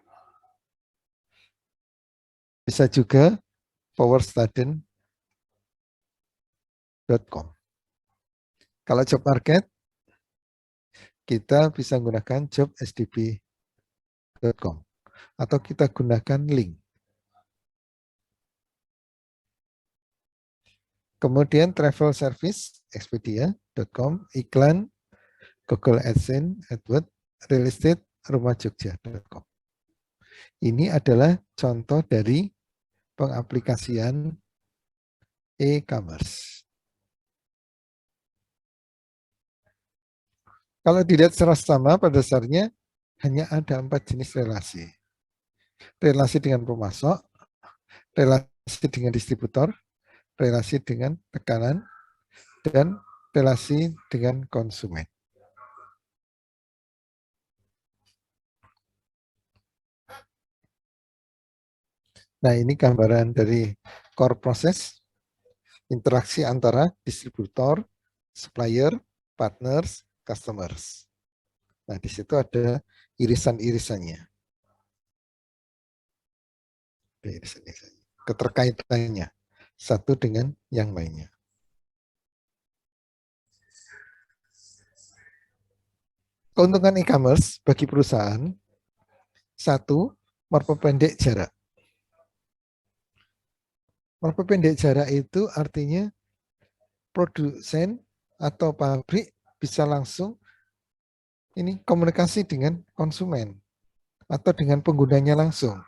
S3: Bisa juga powerstudent.com. Kalau job market, kita bisa gunakan jobsdb.com atau kita gunakan link. Kemudian travel service, expedia.com, iklan, Google AdSense, AdWords, real estate, rumahjogja.com. Ini adalah contoh dari pengaplikasian e-commerce. Kalau dilihat secara sama, pada dasarnya hanya ada 4 jenis relasi. Relasi dengan pemasok, relasi dengan distributor, relasi dengan tekanan, dan relasi dengan konsumen. Nah, ini gambaran dari core process, interaksi antara distributor, supplier, partners, customers. Nah, di situ ada irisan-irisannya. Keterkaitannya satu dengan yang lainnya. Keuntungan e-commerce bagi perusahaan, satu, memperpendek jarak. Memperpendek jarak itu artinya produsen atau pabrik bisa langsung ini komunikasi dengan konsumen atau dengan penggunanya langsung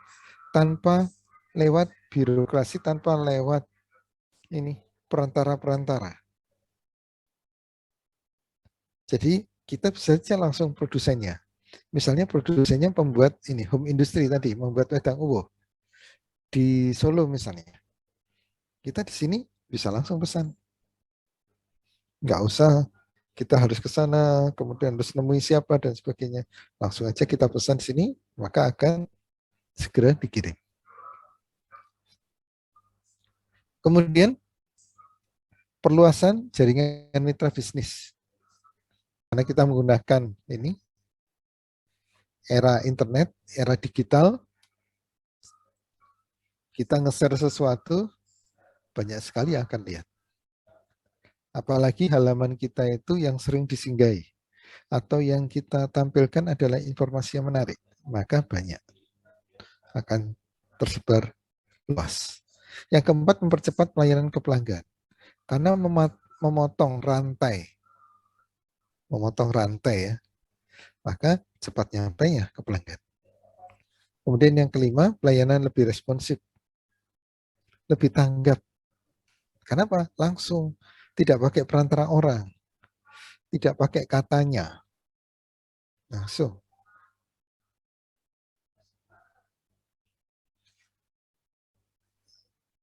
S3: tanpa lewat birokrasi, tanpa lewat ini perantara-perantara. Jadi kita bisa saja langsung produsennya. Misalnya produsennya pembuat ini home industry tadi, membuat wedang uwo di Solo misalnya. Kita di sini bisa langsung pesan. Nggak usah kita harus ke sana, kemudian harus nemui siapa dan sebagainya. Langsung aja kita pesan di sini, maka akan segera dikirim. Kemudian perluasan jaringan mitra bisnis. Karena kita menggunakan ini era internet, era digital, kita nge-share sesuatu, banyak sekali yang akan lihat. Apalagi halaman kita itu yang sering disinggahi, atau yang kita tampilkan adalah informasi yang menarik, maka banyak akan tersebar luas. Yang keempat, mempercepat pelayanan ke pelanggan. Karena memotong rantai ya, maka cepat nyampe ya ke pelanggan. Kemudian yang kelima, pelayanan lebih responsif, lebih tanggap. Kenapa? Langsung, tidak pakai perantara orang, tidak pakai katanya, langsung.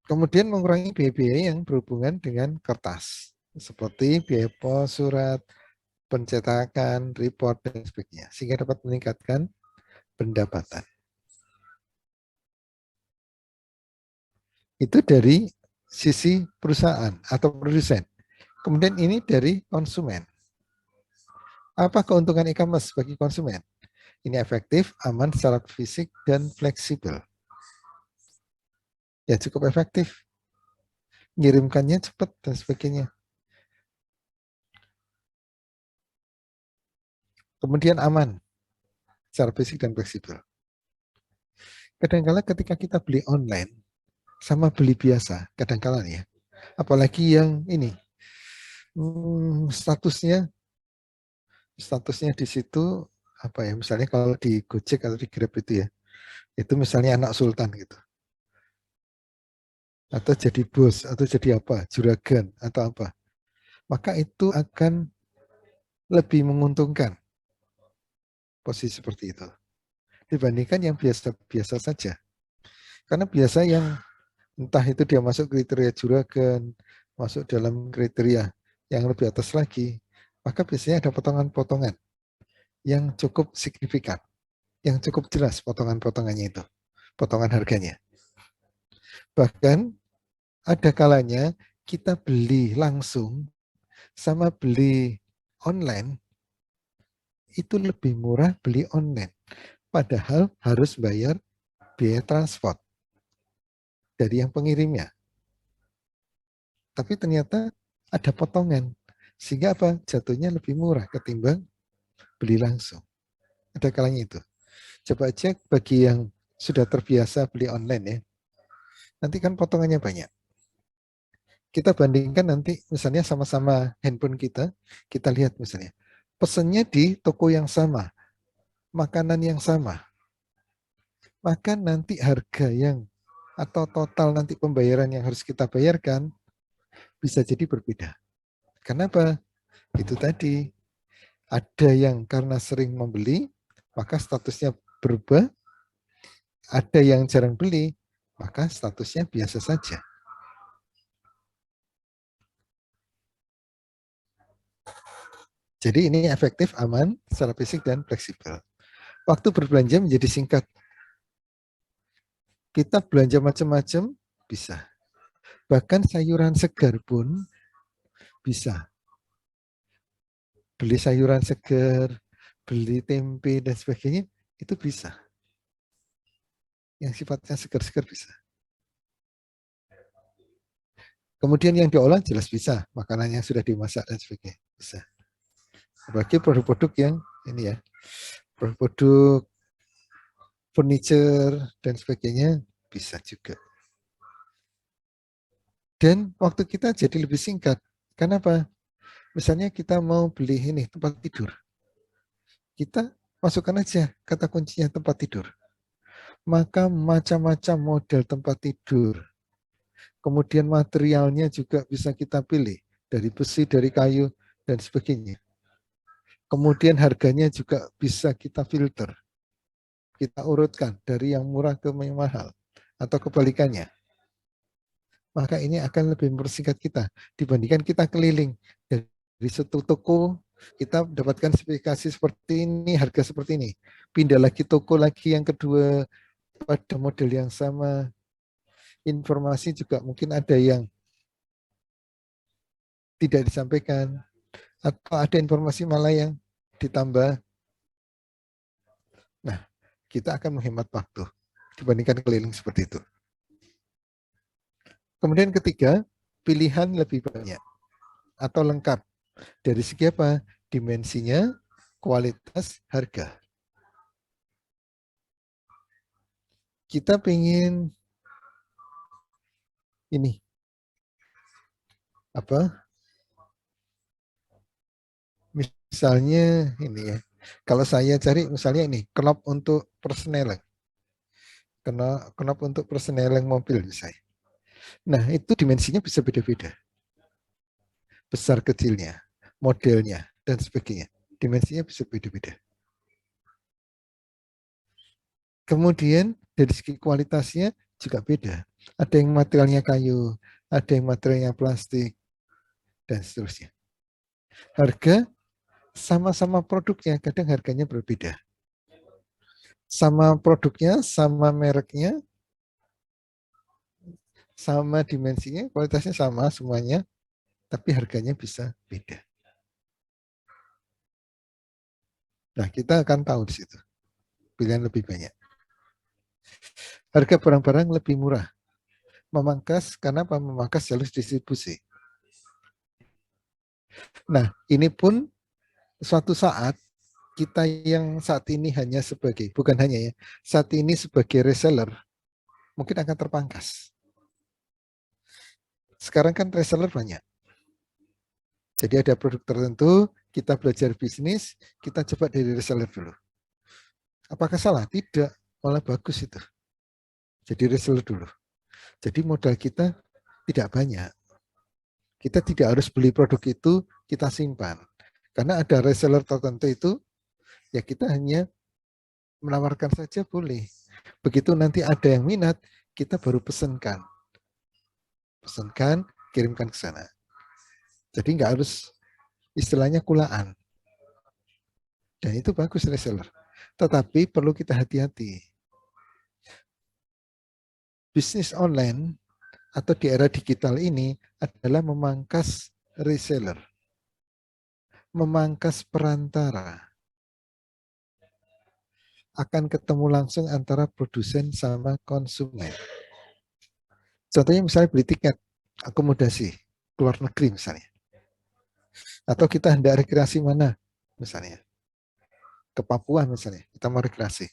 S3: Kemudian mengurangi biaya-biaya yang berhubungan dengan kertas, seperti biaya pos, surat, pencetakan, report, dan sebagainya, sehingga dapat meningkatkan pendapatan. Itu dari sisi perusahaan atau produsen. Kemudian ini dari konsumen. Apa keuntungan e-commerce bagi konsumen? Ini efektif, aman secara fisik, dan fleksibel. Ya cukup efektif. Ngirimkannya cepat dan sebagainya. Kemudian aman secara fisik dan fleksibel. Kadang-kala ketika kita beli online sama beli biasa, kadang-kala ya, apalagi yang ini statusnya di situ apa ya, misalnya kalau di Gojek atau di Grab itu misalnya anak sultan gitu, atau jadi bos, atau jadi apa, juragan atau apa, maka itu akan lebih menguntungkan posisi seperti itu dibandingkan yang biasa-biasa saja. Karena biasa yang entah itu dia masuk kriteria juragan, masuk dalam kriteria yang lebih atas lagi, maka biasanya ada potongan-potongan yang cukup signifikan, yang cukup jelas potongan-potongannya itu, potongan harganya. Bahkan ada kalanya kita beli langsung sama beli online, itu lebih murah beli online. Padahal harus bayar biaya transport dari yang pengirimnya. Tapi ternyata ada potongan. Sehingga apa? Jatuhnya lebih murah ketimbang beli langsung. Ada kalanya itu. Coba cek bagi yang sudah terbiasa beli online ya. Nanti kan potongannya banyak. Kita bandingkan nanti misalnya sama-sama handphone kita lihat misalnya. Pesennya di toko yang sama, makanan yang sama. Maka nanti harga yang atau total nanti pembayaran yang harus kita bayarkan bisa jadi berbeda. Kenapa? Itu tadi, ada yang karena sering membeli, maka statusnya berubah. Ada yang jarang beli, maka statusnya biasa saja. Jadi ini efektif, aman, secara fisik dan fleksibel. Waktu berbelanja menjadi singkat. Kita belanja macam-macam, bisa. Bahkan sayuran segar pun bisa. Beli sayuran segar, beli tempe dan sebagainya, itu bisa. Yang sifatnya segar-segar bisa. Kemudian yang diolah jelas bisa, makanan yang sudah dimasak dan sebagainya bisa. Bagi produk-produk yang ini ya, produk furniture dan sebagainya bisa juga. Dan waktu kita jadi lebih singkat. Kenapa? Misalnya kita mau beli ini tempat tidur. Kita masukkan aja kata kuncinya tempat tidur. Maka macam-macam model tempat tidur. Kemudian materialnya juga bisa kita pilih. Dari besi, dari kayu, dan sebagainya. Kemudian harganya juga bisa kita filter. Kita urutkan dari yang murah ke yang mahal. Atau kebalikannya. Maka ini akan lebih mempersingkat kita. Dibandingkan kita keliling. Dari satu toko kita dapatkan spesifikasi seperti ini, harga seperti ini. Pindah lagi toko lagi yang kedua pada model yang sama. Informasi juga mungkin ada yang tidak disampaikan. Atau ada informasi malah yang ditambah. Nah, kita akan menghemat waktu dibandingkan keliling seperti itu. Kemudian ketiga, pilihan lebih banyak atau lengkap. Dari segi apa? Dimensinya, kualitas, harga. Kita pengen ini apa? Misalnya ini ya. Kalau saya cari misalnya ini knop untuk persneling. Knop untuk persneling mobil misalnya. Nah, itu dimensinya bisa beda-beda. Besar kecilnya, modelnya dan sebagainya. Dimensinya bisa beda-beda. Kemudian dari segi kualitasnya juga beda. Ada yang materialnya kayu, ada yang materialnya plastik, dan seterusnya. Harga sama-sama produknya, kadang harganya berbeda. Sama produknya, sama mereknya, sama dimensinya, kualitasnya sama semuanya, tapi harganya bisa beda. Nah, kita akan tahu di situ. Pilihan lebih banyak. Harga barang-barang lebih murah. Memangkas, karena apa? Memangkas jalur distribusi. Nah, ini pun suatu saat kita yang saat ini hanya sebagai, bukan hanya ya, saat ini sebagai reseller, mungkin akan terpangkas. Sekarang kan reseller banyak. Jadi ada produk tertentu, kita belajar bisnis, kita coba dari reseller dulu. Apakah salah? Tidak, malah bagus itu. Jadi reseller dulu. Jadi modal kita tidak banyak. Kita tidak harus beli produk itu, kita simpan. Karena ada reseller tertentu itu, ya kita hanya menawarkan saja boleh. Begitu nanti ada yang minat, kita baru pesankan. Pesankan, kirimkan ke sana. Jadi nggak harus istilahnya kulaan. Dan itu bagus reseller. Tetapi perlu kita hati-hati. Bisnis online atau di era digital ini adalah memangkas reseller. Memangkas perantara. Akan ketemu langsung antara produsen sama konsumen. Contohnya misalnya beli tiket akomodasi ke luar negeri misalnya. Atau kita hendak rekreasi mana misalnya. Ke Papua misalnya, kita mau rekreasi.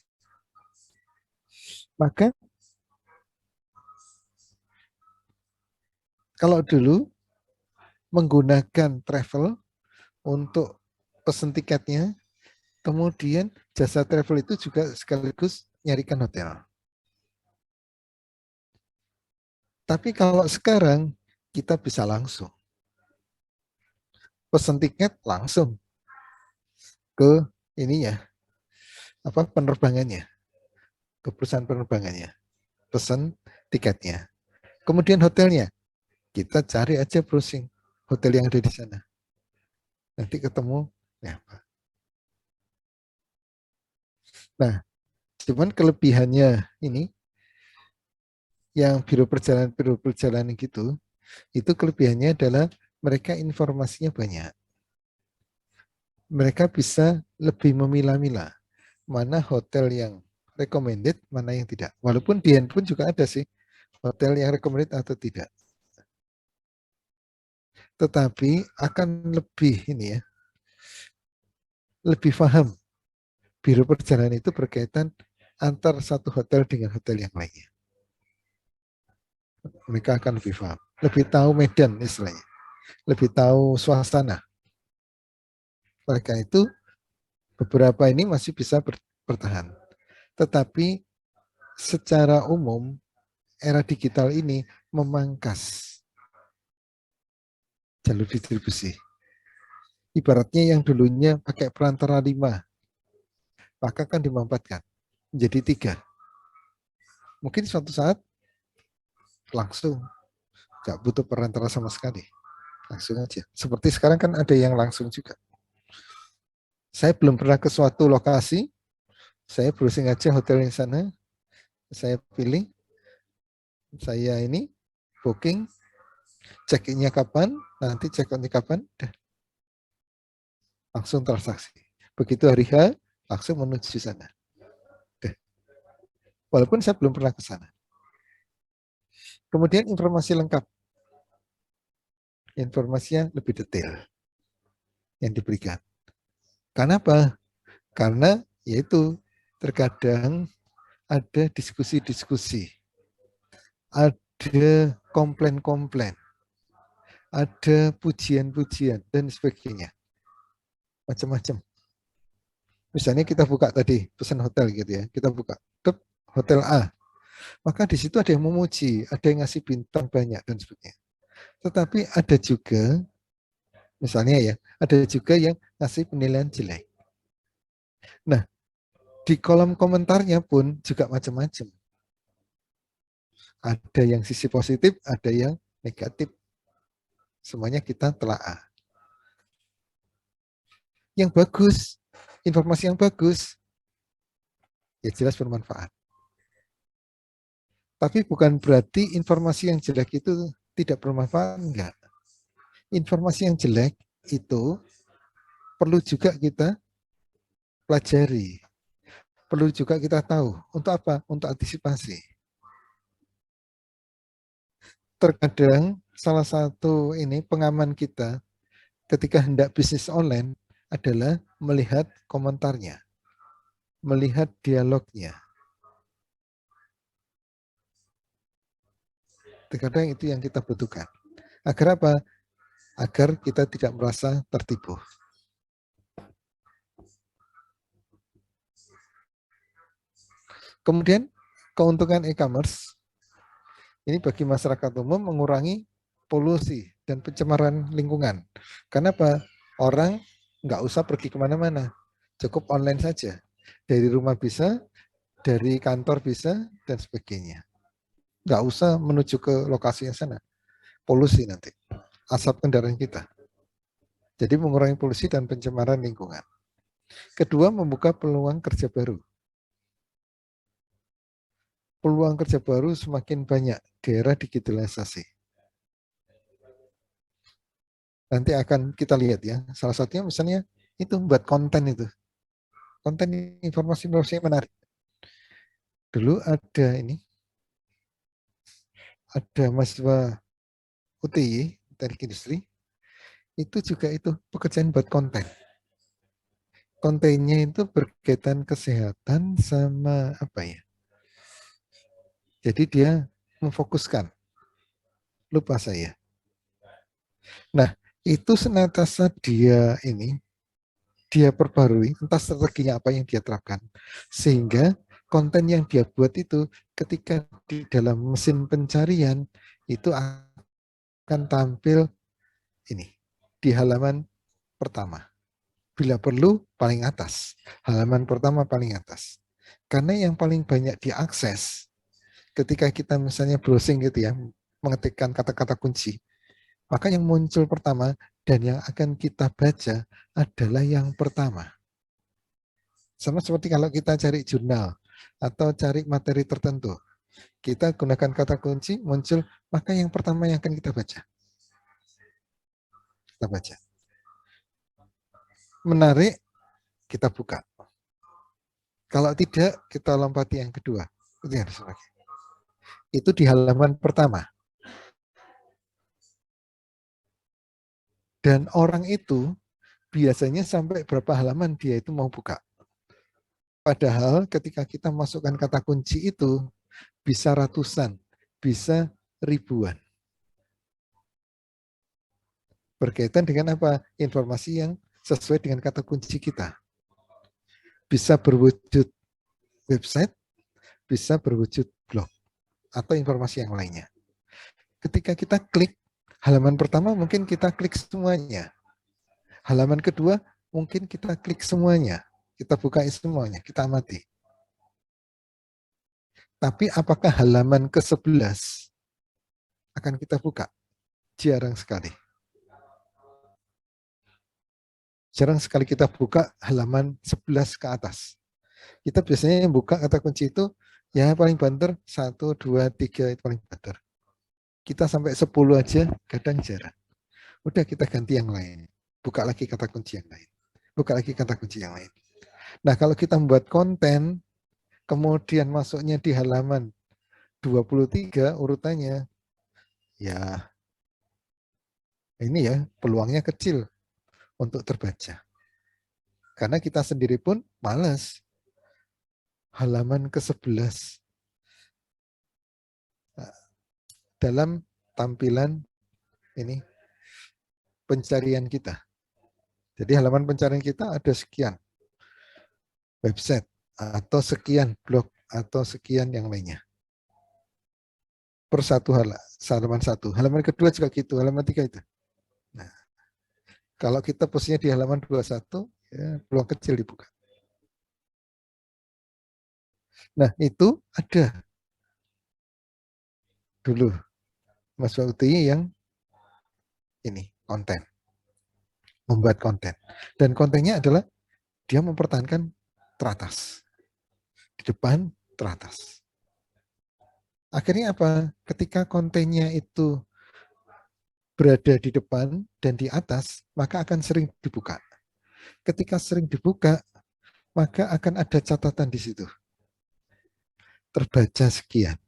S3: Maka kalau dulu menggunakan travel untuk pesen tiketnya, kemudian jasa travel itu juga sekaligus nyarikan hotel. Tapi kalau sekarang kita bisa langsung pesen tiket langsung ke ininya, apa penerbangannya, ke perusahaan penerbangannya, pesen tiketnya. Kemudian hotelnya, kita cari aja browsing hotel yang ada di sana. Nanti ketemu ya. Nah, cuman kelebihannya ini yang biro perjalanan gitu, itu kelebihannya adalah mereka informasinya banyak. Mereka bisa lebih memilah-milah mana hotel yang recommended, mana yang tidak. Walaupun di handphone juga ada sih hotel yang recommended atau tidak. Tetapi akan lebih ini ya, lebih paham biro perjalanan itu berkaitan antar satu hotel dengan hotel yang lainnya. Mereka akan lebih paham, lebih tahu medan istilahnya, lebih tahu suasana. Mereka itu beberapa ini masih bisa bertahan. Tetapi secara umum era digital ini memangkas jalur distribusi. Ibaratnya yang dulunya pakai perantara 5, maka kan dimampatkan menjadi 3. Mungkin suatu saat langsung nggak butuh perantara sama sekali. Langsung aja. Seperti sekarang kan ada yang langsung juga. Saya belum pernah ke suatu lokasi, saya browsing aja hotel di sana, saya pilih, saya ini booking, check-in-nya kapan, nanti check-out-nya kapan, langsung transaksi. Begitu hari H, langsung menuju sana. Walaupun saya belum pernah ke sana. Kemudian informasi lengkap. Informasinya lebih detail yang diberikan. Karena apa? Karena yaitu terkadang ada diskusi-diskusi, ada komplain-komplain, ada pujian-pujian, dan sebagainya. Macam-macam. Misalnya kita buka tadi, pesan hotel gitu ya, kita buka, hotel A. Maka di situ ada yang memuji, ada yang ngasih bintang banyak, dan sebagainya. Tetapi ada juga, misalnya ya, ada juga yang ngasih penilaian jelek. Nah, di kolom komentarnya pun juga macam-macam. Ada yang sisi positif, ada yang negatif. Semuanya kita telaah. Yang bagus, informasi yang bagus, ya jelas bermanfaat. Tapi bukan berarti informasi yang jelek itu tidak bermanfaat, enggak. Informasi yang jelek itu perlu juga kita pelajari. Perlu juga kita tahu. Untuk apa? Untuk antisipasi. Terkadang salah satu ini pengaman kita ketika hendak bisnis online adalah melihat komentarnya, melihat dialognya. Terkadang itu yang kita butuhkan. Agar apa? Agar kita tidak merasa tertipu. Kemudian keuntungan e-commerce ini bagi masyarakat umum mengurangi polusi dan pencemaran lingkungan. Karena apa? Orang nggak usah pergi kemana-mana, cukup online saja. Dari rumah bisa, dari kantor bisa, dan sebagainya. Nggak usah menuju ke lokasi yang sana. Polusi nanti, asap kendaraan kita. Jadi mengurangi polusi dan pencemaran lingkungan. Kedua, membuka peluang kerja baru. Peluang kerja baru semakin banyak di era digitalisasi. Nanti akan kita lihat ya. Salah satunya misalnya itu buat konten itu. Konten informasi-informasi yang menarik. Dulu ada mahasiswa UTY, teknik industri, itu juga itu pekerjaan buat konten. Kontennya itu berkaitan kesehatan sama apa ya. Jadi dia memfokuskan. Lupa saya. Nah, itu senantiasa dia perbarui, entah strateginya apa yang dia terapkan. Sehingga konten yang dia buat itu ketika di dalam mesin pencarian itu akan tampil ini di halaman pertama. Bila perlu paling atas. Halaman pertama paling atas. Karena yang paling banyak diakses ketika kita misalnya browsing gitu ya, mengetikkan kata-kata kunci, maka yang muncul pertama dan yang akan kita baca adalah yang pertama. Sama seperti kalau kita cari jurnal atau cari materi tertentu. Kita gunakan kata kunci, muncul, maka yang pertama yang akan kita baca. Kita baca. Menarik, kita buka. Kalau tidak, kita lompati yang kedua. Itu yang harus pakai. Itu di halaman pertama. Dan orang itu biasanya sampai berapa halaman dia itu mau buka. Padahal ketika kita masukkan kata kunci itu bisa ratusan, bisa ribuan. Berkaitan dengan apa? Informasi yang sesuai dengan kata kunci kita. Bisa berwujud website, bisa berwujud blog, atau informasi yang lainnya. Ketika kita klik, halaman pertama mungkin kita klik semuanya. Halaman kedua mungkin kita klik semuanya. Kita buka semuanya, kita amati. Tapi apakah halaman ke-11 akan kita buka? Jarang sekali. Jarang sekali kita buka halaman 11 ke atas. Kita biasanya yang buka kata kunci itu ya paling banter 1, 2, 3 itu paling banter. Kita sampai 10 aja kadang jarang. Udah kita ganti yang lain. Buka lagi kata kunci yang lain. Buka lagi kata kunci yang lain. Nah kalau kita membuat konten, kemudian masuknya di halaman 23 urutannya, ya ini ya peluangnya kecil untuk terbaca. Karena kita sendiri pun malas. Halaman ke-11 dalam tampilan ini pencarian kita. Jadi halaman pencarian kita ada sekian website atau sekian blog atau sekian yang lainnya. Per satu halaman satu. Halaman kedua juga gitu, halaman 3 itu. Nah, kalau kita posisinya di halaman 21, ya peluang kecil dibuka. Nah, itu ada dulu Mas Wauti yang ini konten, membuat konten. Dan kontennya adalah dia mempertahankan teratas. Di depan teratas. Akhirnya apa? Ketika kontennya itu berada di depan dan di atas, maka akan sering dibuka. Ketika sering dibuka, maka akan ada catatan di situ. Terbaca sekian.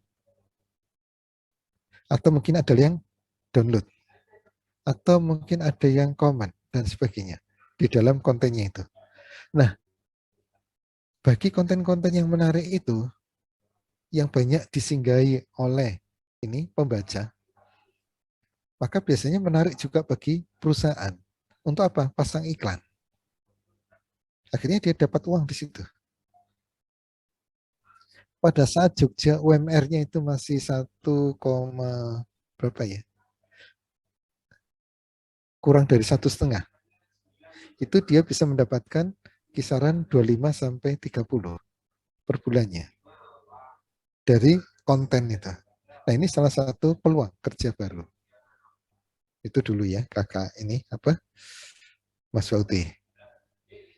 S3: Atau mungkin ada yang download. Atau mungkin ada yang komen dan sebagainya di dalam kontennya itu. Nah, bagi konten-konten yang menarik itu, yang banyak disinggahi oleh ini pembaca, maka biasanya menarik juga bagi perusahaan. Untuk apa? Pasang iklan. Akhirnya dia dapat uang di situ. Pada saat Jogja UMR-nya itu masih 1, berapa ya? Kurang dari 1,5. Itu dia bisa mendapatkan kisaran 25 sampai 30 per bulannya dari konten itu. Nah, ini salah satu peluang kerja baru. Itu dulu ya, kakak ini apa? Mas Wauti.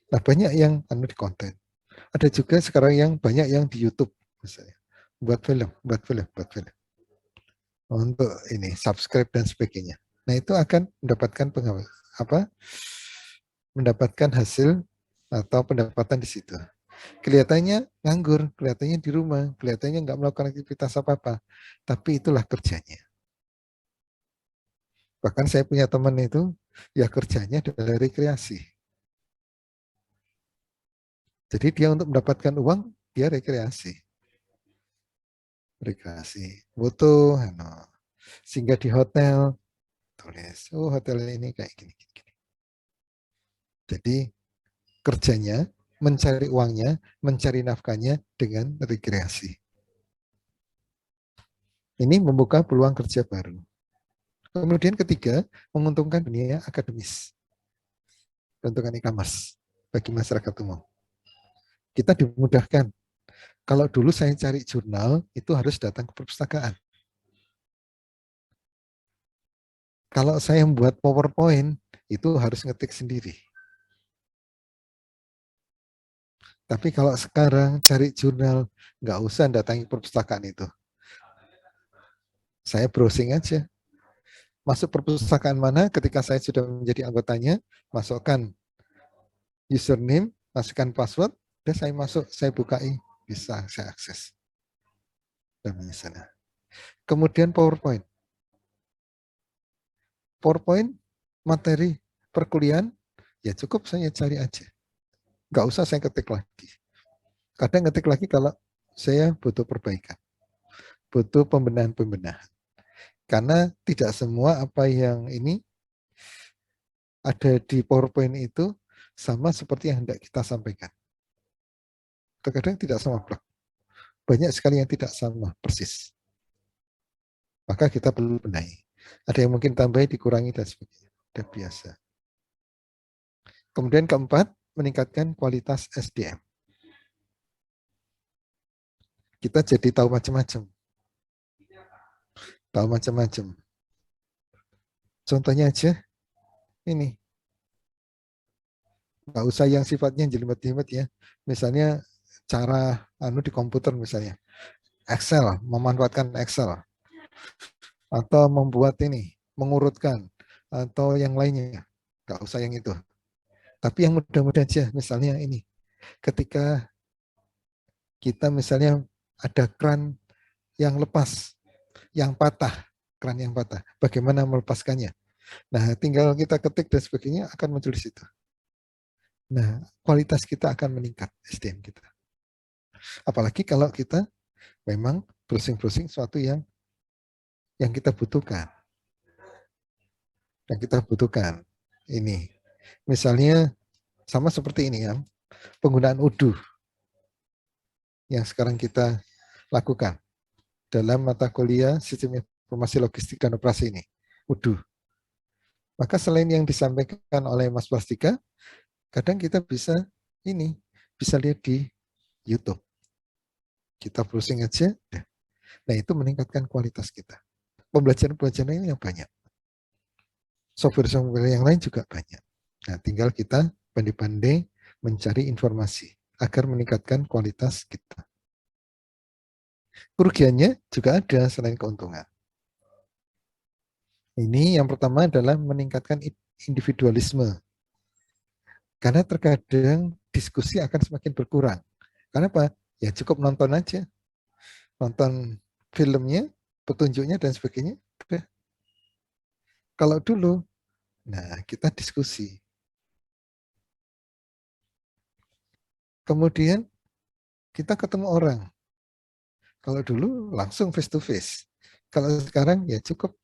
S3: Nah, banyak yang di konten. Ada juga sekarang yang banyak yang di YouTube misalnya. Buat film. Untuk ini subscribe dan sebagainya. Nah, itu akan mendapatkan mendapatkan hasil atau pendapatan di situ. Kelihatannya nganggur, kelihatannya di rumah, kelihatannya nggak melakukan aktivitas apa-apa. Tapi itulah kerjanya. Bahkan saya punya teman itu, ya kerjanya adalah rekreasi. Jadi dia untuk mendapatkan uang, dia rekreasi. Rekreasi. Butuh, singgah di hotel, tulis, oh hotel ini kayak gini. Jadi kerjanya, mencari uangnya, mencari nafkahnya dengan rekreasi. Ini membuka peluang kerja baru. Kemudian ketiga, menguntungkan dunia akademis. Keuntungan e-commerce bagi masyarakat umum. Kita dimudahkan. Kalau dulu saya cari jurnal, itu harus datang ke perpustakaan. Kalau saya membuat PowerPoint, itu harus ngetik sendiri. Tapi kalau sekarang cari jurnal, nggak usah datangi perpustakaan itu. Saya browsing aja. Masuk perpustakaan mana, ketika saya sudah menjadi anggotanya, masukkan username, masukkan password, dan saya masuk, saya bukai, bisa saya akses. Dan sana. Kemudian PowerPoint. PowerPoint, materi perkuliahan, ya cukup saya cari aja. Nggak usah saya ketik lagi. Kadang ngetik lagi kalau saya butuh perbaikan. Butuh pembenahan-pembenahan. Karena tidak semua apa yang ini ada di PowerPoint itu sama seperti yang hendak kita sampaikan. Terkadang tidak sama plak. Banyak sekali yang tidak sama persis. Maka kita perlu benahi. Ada yang mungkin tambahi, dikurangi, dan sebagainya. Dan biasa. Kemudian keempat, meningkatkan kualitas SDM. Kita jadi tahu macam-macam. Tahu macam-macam. Contohnya aja, ini. Nggak usah yang sifatnya jelimet-jelimet ya. Misalnya cara di komputer misalnya. Excel, memanfaatkan Excel. Atau membuat ini, mengurutkan. Atau yang lainnya. Nggak usah yang itu. Tapi yang mudah-mudah aja, misalnya ini. Ketika kita misalnya ada keran yang lepas, yang patah, keran yang patah. Bagaimana melepaskannya? Nah, tinggal kita ketik dan sebagainya akan muncul di situ. Nah, kualitas kita akan meningkat, SDM kita. Apalagi kalau kita memang browsing-browsing sesuatu yang kita butuhkan. Yang kita butuhkan. Ini. Misalnya sama seperti ini ya, penggunaan UDU yang sekarang kita lakukan dalam mata kuliah Sistem Informasi Logistik dan Operasi ini, UDU. Maka selain yang disampaikan oleh Mas Plastika, kadang kita bisa lihat di YouTube. Kita browsing aja. Nah, itu meningkatkan kualitas kita. Pembelajaran-pembelajaran ini yang banyak. Software-software yang lain juga banyak. Nah, tinggal kita pandai-pandai mencari informasi agar meningkatkan kualitas kita. Kerugiannya juga ada selain keuntungan. Ini yang pertama adalah meningkatkan individualisme. Karena terkadang diskusi akan semakin berkurang. Karena apa? Ya cukup nonton aja. Nonton filmnya, petunjuknya, dan sebagainya. Udah. Kalau dulu, nah kita diskusi. Kemudian kita ketemu orang. Kalau dulu langsung face to face. Kalau sekarang ya cukup.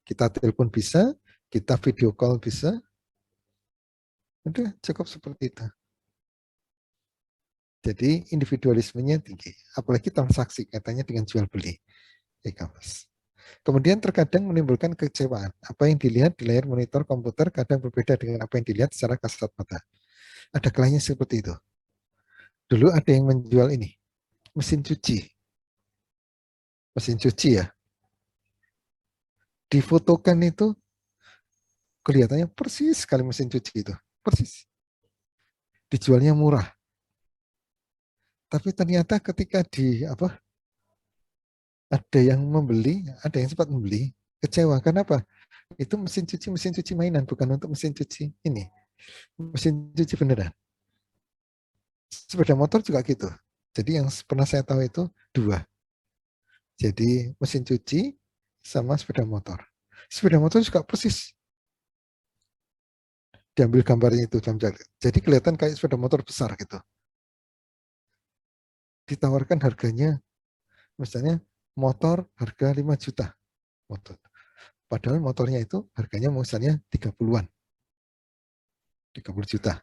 S3: Kita telepon bisa, kita video call bisa. Udah cukup seperti itu. Jadi individualismenya tinggi. Apalagi transaksi katanya dengan jual beli e-commerce. Kemudian terkadang menimbulkan kekecewaan. Apa yang dilihat di layar monitor komputer kadang berbeda dengan apa yang dilihat secara kasat mata. Ada kalanya seperti itu. Dulu ada yang menjual ini, mesin cuci. Mesin cuci ya. Difotokan itu kelihatannya persis sekali mesin cuci itu. Persis. Dijualnya murah. Tapi ternyata ketika ada yang membeli, ada yang sempat membeli, kecewa. Kenapa? Itu mesin cuci mainan, bukan untuk mesin cuci ini. Mesin cuci beneran. Sepeda motor juga gitu. Jadi yang pernah saya tahu itu dua. Jadi mesin cuci sama sepeda motor. Sepeda motor juga persis. Diambil gambarnya itu. Jadi kelihatan kayak sepeda motor besar gitu. Ditawarkan harganya, misalnya motor harga 5 juta. Motor. Padahal motornya itu harganya misalnya 30-an. 30 juta.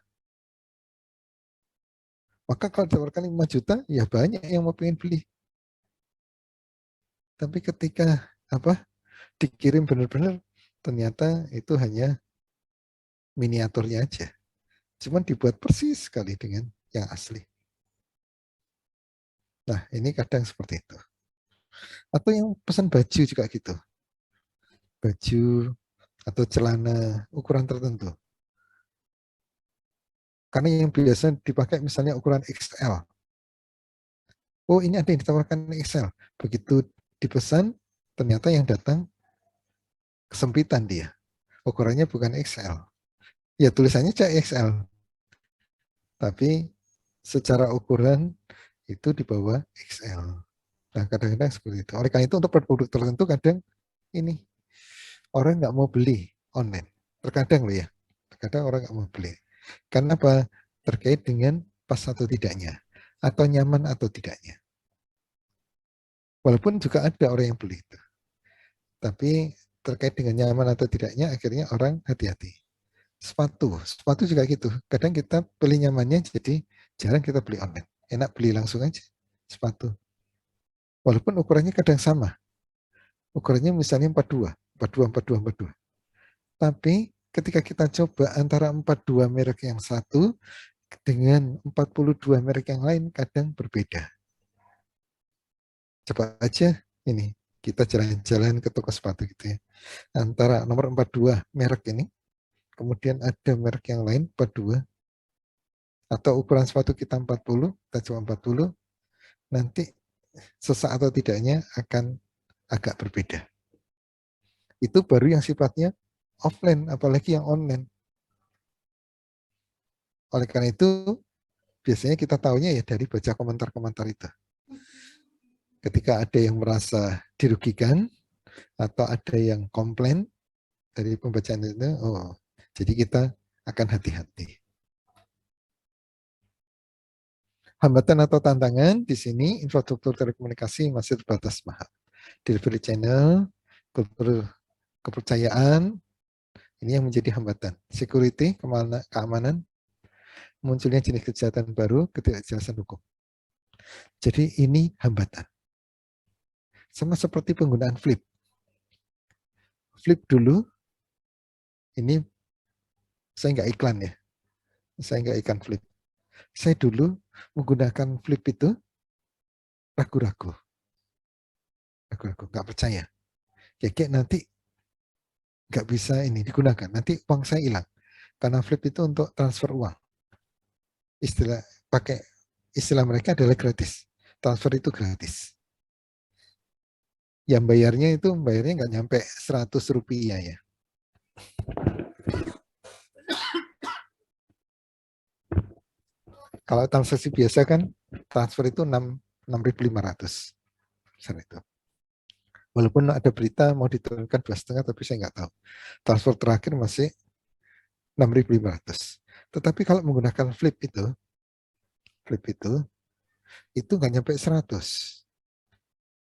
S3: Maka kalau ditawarkan 5 juta, ya banyak yang mau pengen beli. Tapi ketika dikirim benar-benar, ternyata itu hanya miniaturnya aja. Cuman dibuat persis sekali dengan yang asli. Nah, ini kadang seperti itu. Atau yang pesan baju juga gitu. Baju atau celana ukuran tertentu. Karena yang biasa dipakai misalnya ukuran XL. Oh, ini ada yang ditawarkan XL. Begitu dipesan, ternyata yang datang kesempitan dia. Ukurannya bukan XL. Ya tulisannya XL. Tapi secara ukuran itu di bawah XL. Nah, kadang-kadang seperti itu. Oleh karena itu untuk produk tertentu kadang ini orang nggak mau beli online. Terkadang loh ya. Terkadang orang nggak mau beli. Karena apa? Terkait dengan pas atau tidaknya. Atau nyaman atau tidaknya. Walaupun juga ada orang yang beli itu. Tapi terkait dengan nyaman atau tidaknya akhirnya orang hati-hati. Sepatu juga gitu. Kadang kita beli nyamannya jadi jarang kita beli online. Enak beli langsung aja sepatu. Walaupun ukurannya kadang sama. Ukurannya misalnya 42, 42, 42, 42. Tapi ketika kita coba antara 42 merek yang satu dengan 42 merek yang lain kadang berbeda. Coba aja ini, kita jalan-jalan ke toko sepatu gitu ya. Antara nomor 42 merek ini, kemudian ada merek yang lain 42, atau ukuran sepatu kita 40, kita coba 40, nanti sesaat atau tidaknya akan agak berbeda. Itu baru yang sifatnya offline, apalagi yang online. Oleh karena itu, biasanya kita tahunya ya dari baca komentar-komentar itu. Ketika ada yang merasa dirugikan, atau ada yang komplain dari pembacaan itu, oh, jadi kita akan hati-hati. Hambatan atau tantangan di sini, infrastruktur telekomunikasi masih terbatas mahal. Delivery channel, kultur kepercayaan, ini yang menjadi hambatan. Security, keamanan, munculnya jenis kejahatan baru, ketidakjelasan hukum. Jadi ini hambatan. Sama seperti penggunaan Flip. Flip dulu, ini saya nggak iklan ya. Saya nggak iklan Flip. Saya dulu menggunakan Flip itu ragu-ragu. Ragu-ragu, nggak percaya. Kayak nanti nggak bisa ini digunakan. Nanti uang saya hilang. Karena Flip itu untuk transfer uang. Istilah mereka adalah gratis. Transfer itu gratis. yang bayarnya nggak nyampe 100 rupiah ya. Kalau transaksi biasa kan transfer itu 6.500 besar itu. Walaupun ada berita mau diturunkan 2,5, tapi saya nggak tahu. Transfer terakhir masih 6.500. Tetapi kalau menggunakan flip itu nggak nyampe 100.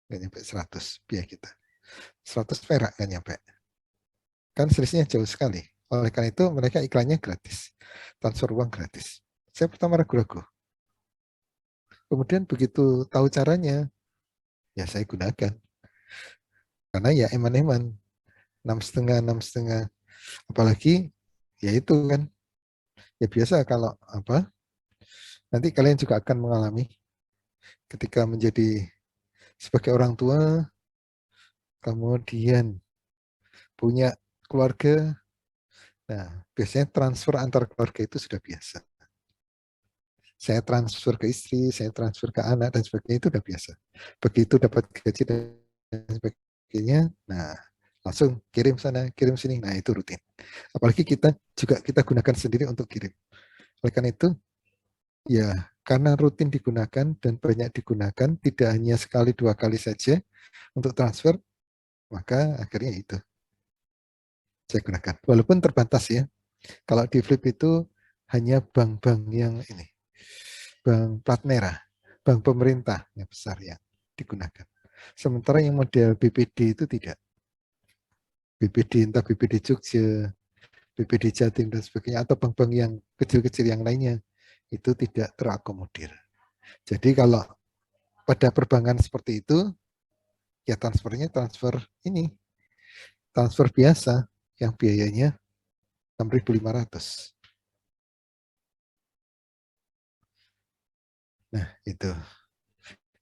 S3: Nggak nyampe 100 biaya kita. 100 perak nggak nyampe. Kan selisihnya jauh sekali. Oleh karena itu mereka iklannya gratis. Transfer uang gratis. Saya pertama ragu-ragu. Kemudian begitu tahu caranya, ya saya gunakan. Karena ya eman-eman. 6,5, 6,5. Apalagi ya itu kan. Ya biasa kalau apa, nanti kalian juga akan mengalami ketika menjadi sebagai orang tua, kemudian punya keluarga. Nah, biasanya transfer antar keluarga itu sudah biasa. Saya transfer ke istri, saya transfer ke anak, dan sebagainya itu sudah biasa. Begitu dapat gaji dan sebagainya, nah langsung kirim sana, kirim sini, nah itu rutin. Apalagi kita gunakan sendiri untuk kirim. Oleh karena itu, ya karena rutin digunakan dan banyak digunakan, tidak hanya sekali dua kali saja untuk transfer, maka akhirnya itu saya gunakan. Walaupun terbatas ya. Kalau di Flip itu hanya bank-bank yang ini, bank plat merah, bank pemerintah yang besar yang digunakan. Sementara yang model BPD itu tidak. BPD entah BPD Jogja, BPD Jatim dan sebagainya, atau bank-bank yang kecil-kecil yang lainnya itu tidak terakomodir. Jadi kalau pada perbankan seperti itu, ya transfernya transfer ini, transfer biasa yang biayanya 6.500. Nah, itu.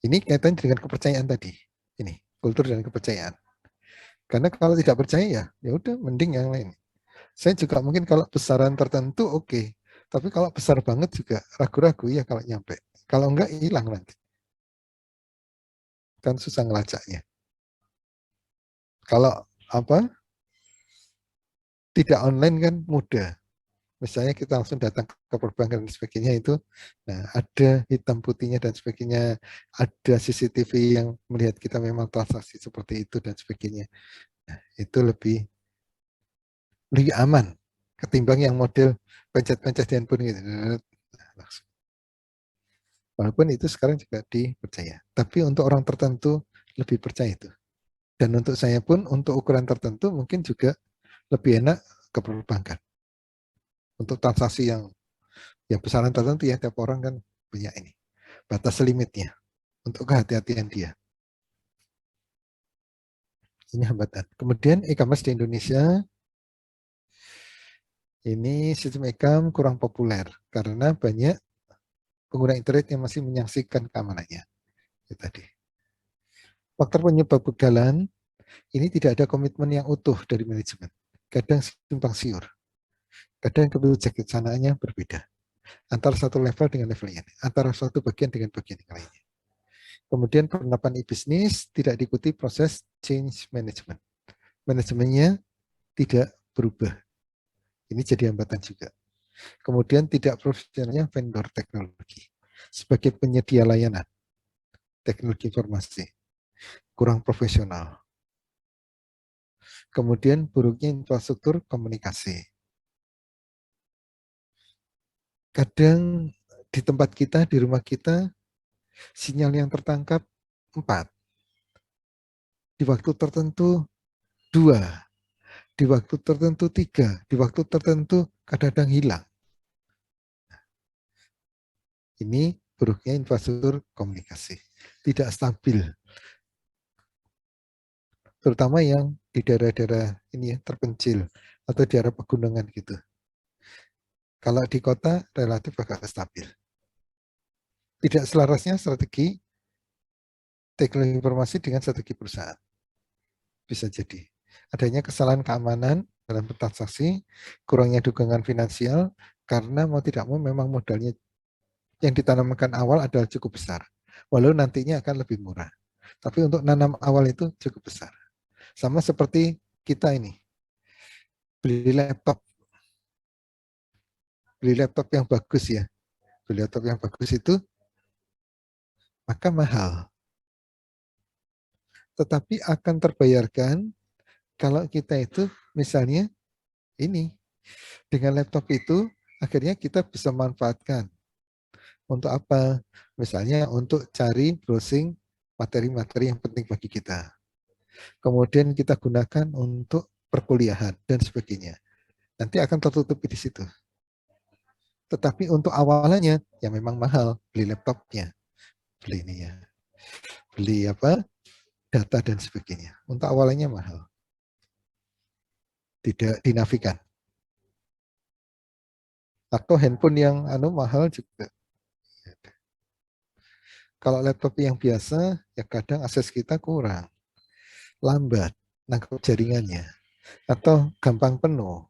S3: Ini kaitan dengan kepercayaan tadi. Ini, kultur dan kepercayaan. Karena kalau tidak percaya ya udah mending yang lain. Saya juga mungkin kalau besaran tertentu oke. Tapi kalau besar banget juga ragu-ragu ya kalau nyampe. Kalau enggak hilang nanti. Kan susah ngelacaknya. Kalau apa? Tidak online kan mudah. Misalnya kita langsung datang ke perbankan dan sebagainya itu, nah ada hitam putihnya dan sebagainya, ada CCTV yang melihat kita memang transaksi seperti itu dan sebagainya. Nah, itu lebih aman ketimbang yang model pencet-pencet di handphone gitu. Walaupun itu sekarang juga dipercaya. Tapi untuk orang tertentu lebih percaya itu. Dan untuk saya pun untuk ukuran tertentu mungkin juga lebih enak ke perbankan. Untuk transaksi yang besaran tertentu ya tiap orang kan punya ini. Batas limitnya untuk kehati-hatian dia. Ini hambatan. Kemudian e-commerce di Indonesia ini sistem e-com kurang populer karena banyak pengguna internet yang masih menyaksikan keamanannya. Itu tadi. Faktor penyebab kegagalan ini tidak ada komitmen yang utuh dari manajemen. Kadang simpang siur. Kadang kebijaksanaannya berbeda. Antara satu level dengan level lain. Antara suatu bagian dengan bagian yang lainnya. Kemudian penerapan e-bisnis tidak diikuti proses change management. Manajemennya tidak berubah. Ini jadi hambatan juga. Kemudian tidak profesionalnya vendor teknologi. Sebagai penyedia layanan teknologi informasi. Kurang profesional. Kemudian buruknya infrastruktur komunikasi. Kadang di tempat kita, di rumah kita, sinyal yang tertangkap 4. Di waktu tertentu 2. Di waktu tertentu 3. Di waktu tertentu kadang-kadang hilang. Ini buruknya infrastruktur komunikasi. Tidak stabil. Terutama yang di daerah-daerah ini ya, terpencil atau di daerah pegunungan gitu. Kalau di kota relatif agak stabil. Tidak selarasnya strategi teknologi informasi dengan strategi perusahaan. Bisa jadi. Adanya kesalahan keamanan dalam transaksi, kurangnya dukungan finansial, karena mau tidak mau memang modalnya yang ditanamkan awal adalah cukup besar. Walau nantinya akan lebih murah. Tapi untuk nanam awal itu cukup besar. Sama seperti kita ini, beli laptop yang bagus ya. Beli laptop yang bagus itu maka mahal. Tetapi akan terbayarkan kalau kita itu misalnya ini, dengan laptop itu akhirnya kita bisa manfaatkan. Untuk apa? Misalnya untuk cari browsing materi-materi yang penting bagi kita. Kemudian kita gunakan untuk perkuliahan dan sebagainya. Nanti akan tertutupi di situ. Tetapi untuk awalnya ya memang mahal beli laptopnya, beli ini ya, beli apa data dan sebagainya. Untuk awalnya mahal, tidak dinafikan. Atau handphone yang mahal juga. Kalau laptop yang biasa ya kadang akses kita kurang, lambat, nangkep jaringannya, atau gampang penuh.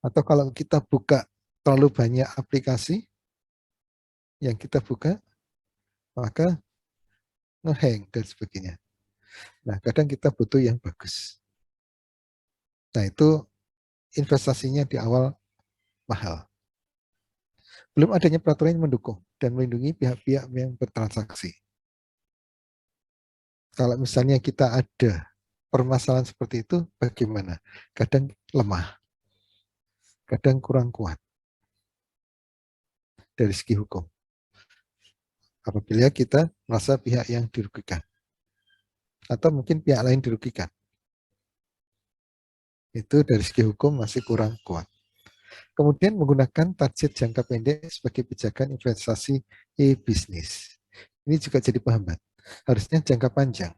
S3: Atau kalau kita buka terlalu banyak aplikasi yang kita buka, maka ngehang dan sebagainya. Nah, kadang kita butuh yang bagus. Nah, itu investasinya di awal mahal. Belum adanya peraturan yang mendukung dan melindungi pihak-pihak yang bertransaksi. Kalau misalnya kita ada permasalahan seperti itu, bagaimana? Kadang lemah, kadang kurang kuat dari segi hukum. Apabila kita merasa pihak yang dirugikan, atau mungkin pihak lain dirugikan, itu dari segi hukum masih kurang kuat. Kemudian menggunakan target jangka pendek sebagai pijakan investasi e-bisnis. Ini juga jadi penghambat. Harusnya jangka panjang.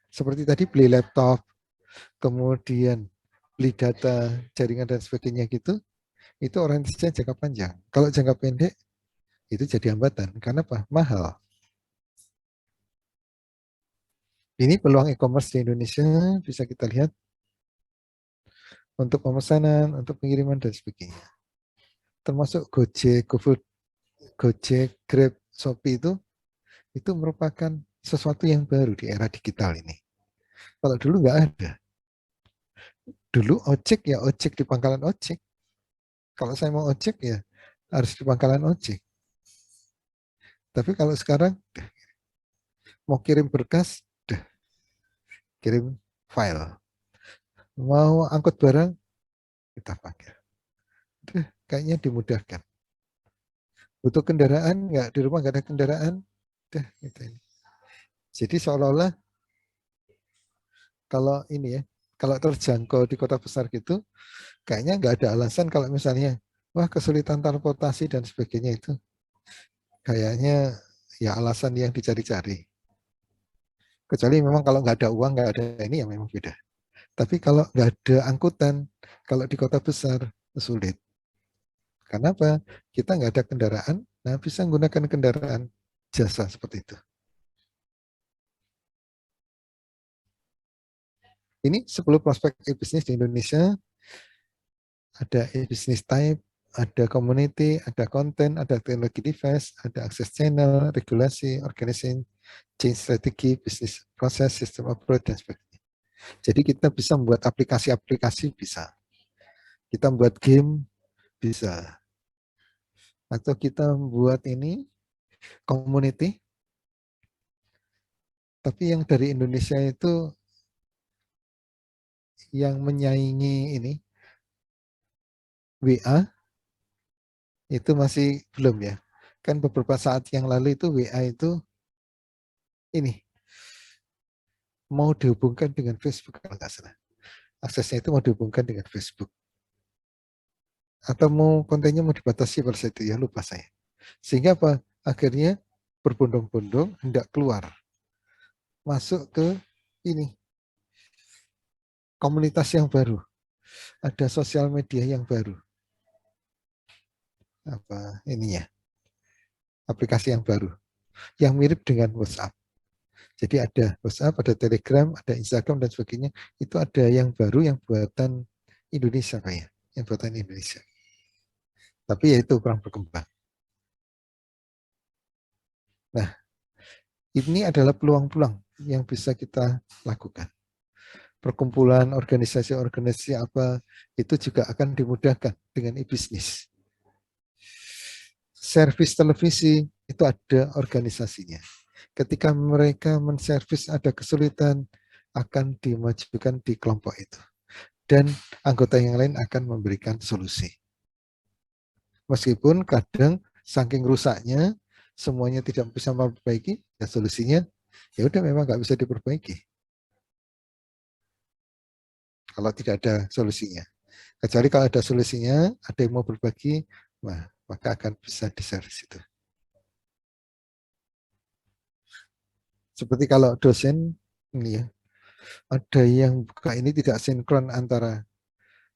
S3: Seperti tadi beli laptop, kemudian beli data, jaringan dan sebagainya gitu, itu orientasinya jangka panjang. Kalau jangka pendek, itu jadi hambatan. Karena apa? Mahal. Ini peluang e-commerce di Indonesia bisa kita lihat untuk pemesanan, untuk pengiriman dan sebagainya. Termasuk Gojek, GoFood, Gojek, Grab, Shopee itu merupakan sesuatu yang baru di era digital ini. Kalau dulu nggak ada. Dulu ojek ya ojek di pangkalan ojek. Kalau saya mau ojek ya harus di pangkalan ojek. Tapi kalau sekarang mau kirim berkas, kirim file. Mau angkut barang, kita pakai. Kayaknya dimudahkan. Butuh kendaraan, nggak di rumah nggak ada kendaraan, gitu ini. Jadi seolah-olah kalau ini ya, kalau terjangkau di kota besar gitu, kayaknya nggak ada alasan kalau misalnya, wah kesulitan transportasi dan sebagainya itu, kayaknya ya alasan yang dicari-cari. Kecuali memang kalau nggak ada uang, nggak ada ini ya memang beda. Tapi kalau nggak ada angkutan, kalau di kota besar sulit. Kenapa? Kita nggak ada kendaraan, nah bisa menggunakan kendaraan jasa seperti itu. Ini 10 prospek e-bisnis di Indonesia. Ada e-business type, ada community, ada konten, ada teknologi device, ada akses channel, regulasi, organizing, change strategi, bisnis proses, sistem operate, dan sebagainya. Jadi kita bisa membuat aplikasi-aplikasi, bisa. Kita membuat game, bisa. Atau kita membuat ini, community. Tapi yang dari Indonesia itu, yang menyaingi ini, WA, itu masih belum ya. Kan beberapa saat yang lalu itu WA itu, ini, mau dihubungkan dengan Facebook kalau nggak salah. Aksesnya itu mau dihubungkan dengan Facebook. Atau mau kontennya mau dibatasi pada saat itu, ya lupa saya. Sehingga apa? Akhirnya berbondong-bondong hendak keluar. Masuk ke ini, komunitas yang baru. Ada sosial media yang baru. Apa ininya? Aplikasi yang baru. Yang mirip dengan WhatsApp. Jadi ada WhatsApp, ada Telegram, ada Instagram dan sebagainya. Itu ada yang baru yang buatan Indonesia kayak, yang buatan Indonesia. Tapi ya itu kurang berkembang. Nah, Ini adalah peluang-peluang yang bisa kita lakukan. Perkumpulan, organisasi-organisasi apa, itu juga akan dimudahkan dengan e-bisnis. Servis televisi, itu ada organisasinya. Ketika mereka menservis ada kesulitan, akan dimajukan di kelompok itu. Dan anggota yang lain akan memberikan solusi. Meskipun kadang saking rusaknya, semuanya tidak bisa memperbaiki, ya solusinya ya udah memang nggak bisa diperbaiki. Kalau tidak ada solusinya. Kecuali kalau ada solusinya, ada yang mau berbagi, wah, maka akan bisa diservis itu. Seperti kalau dosen, ini ya, ada yang buka ini tidak sinkron antara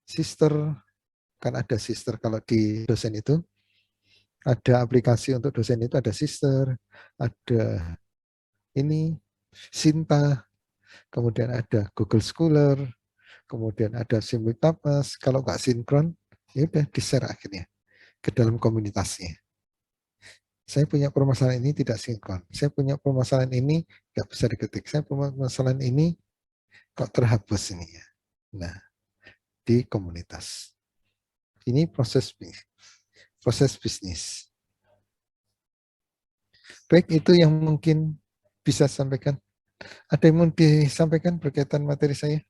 S3: sister, kan ada sister kalau di dosen itu, ada aplikasi untuk dosen itu ada sister, ada ini Sinta, kemudian ada Google Scholar, kemudian ada Simultapas. Kalau nggak sinkron, ya udah di-share akhirnya ke dalam komunitasnya. Saya punya permasalahan ini tidak sinkron. Saya punya permasalahan ini nggak bisa diketik. Saya punya permasalahan ini kok terhapus ini ya. Nah, di komunitas. Ini proses bisnis. Baik, itu yang mungkin bisa sampaikan. Ada yang mau disampaikan berkaitan materi saya?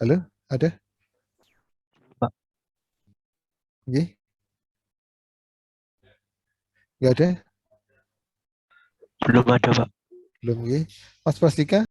S3: Halo, ada?
S2: Pak.
S3: Nggih? Nggak ada?
S2: Belum ada, Pak.
S3: Belum, nggih. Mas Plastika?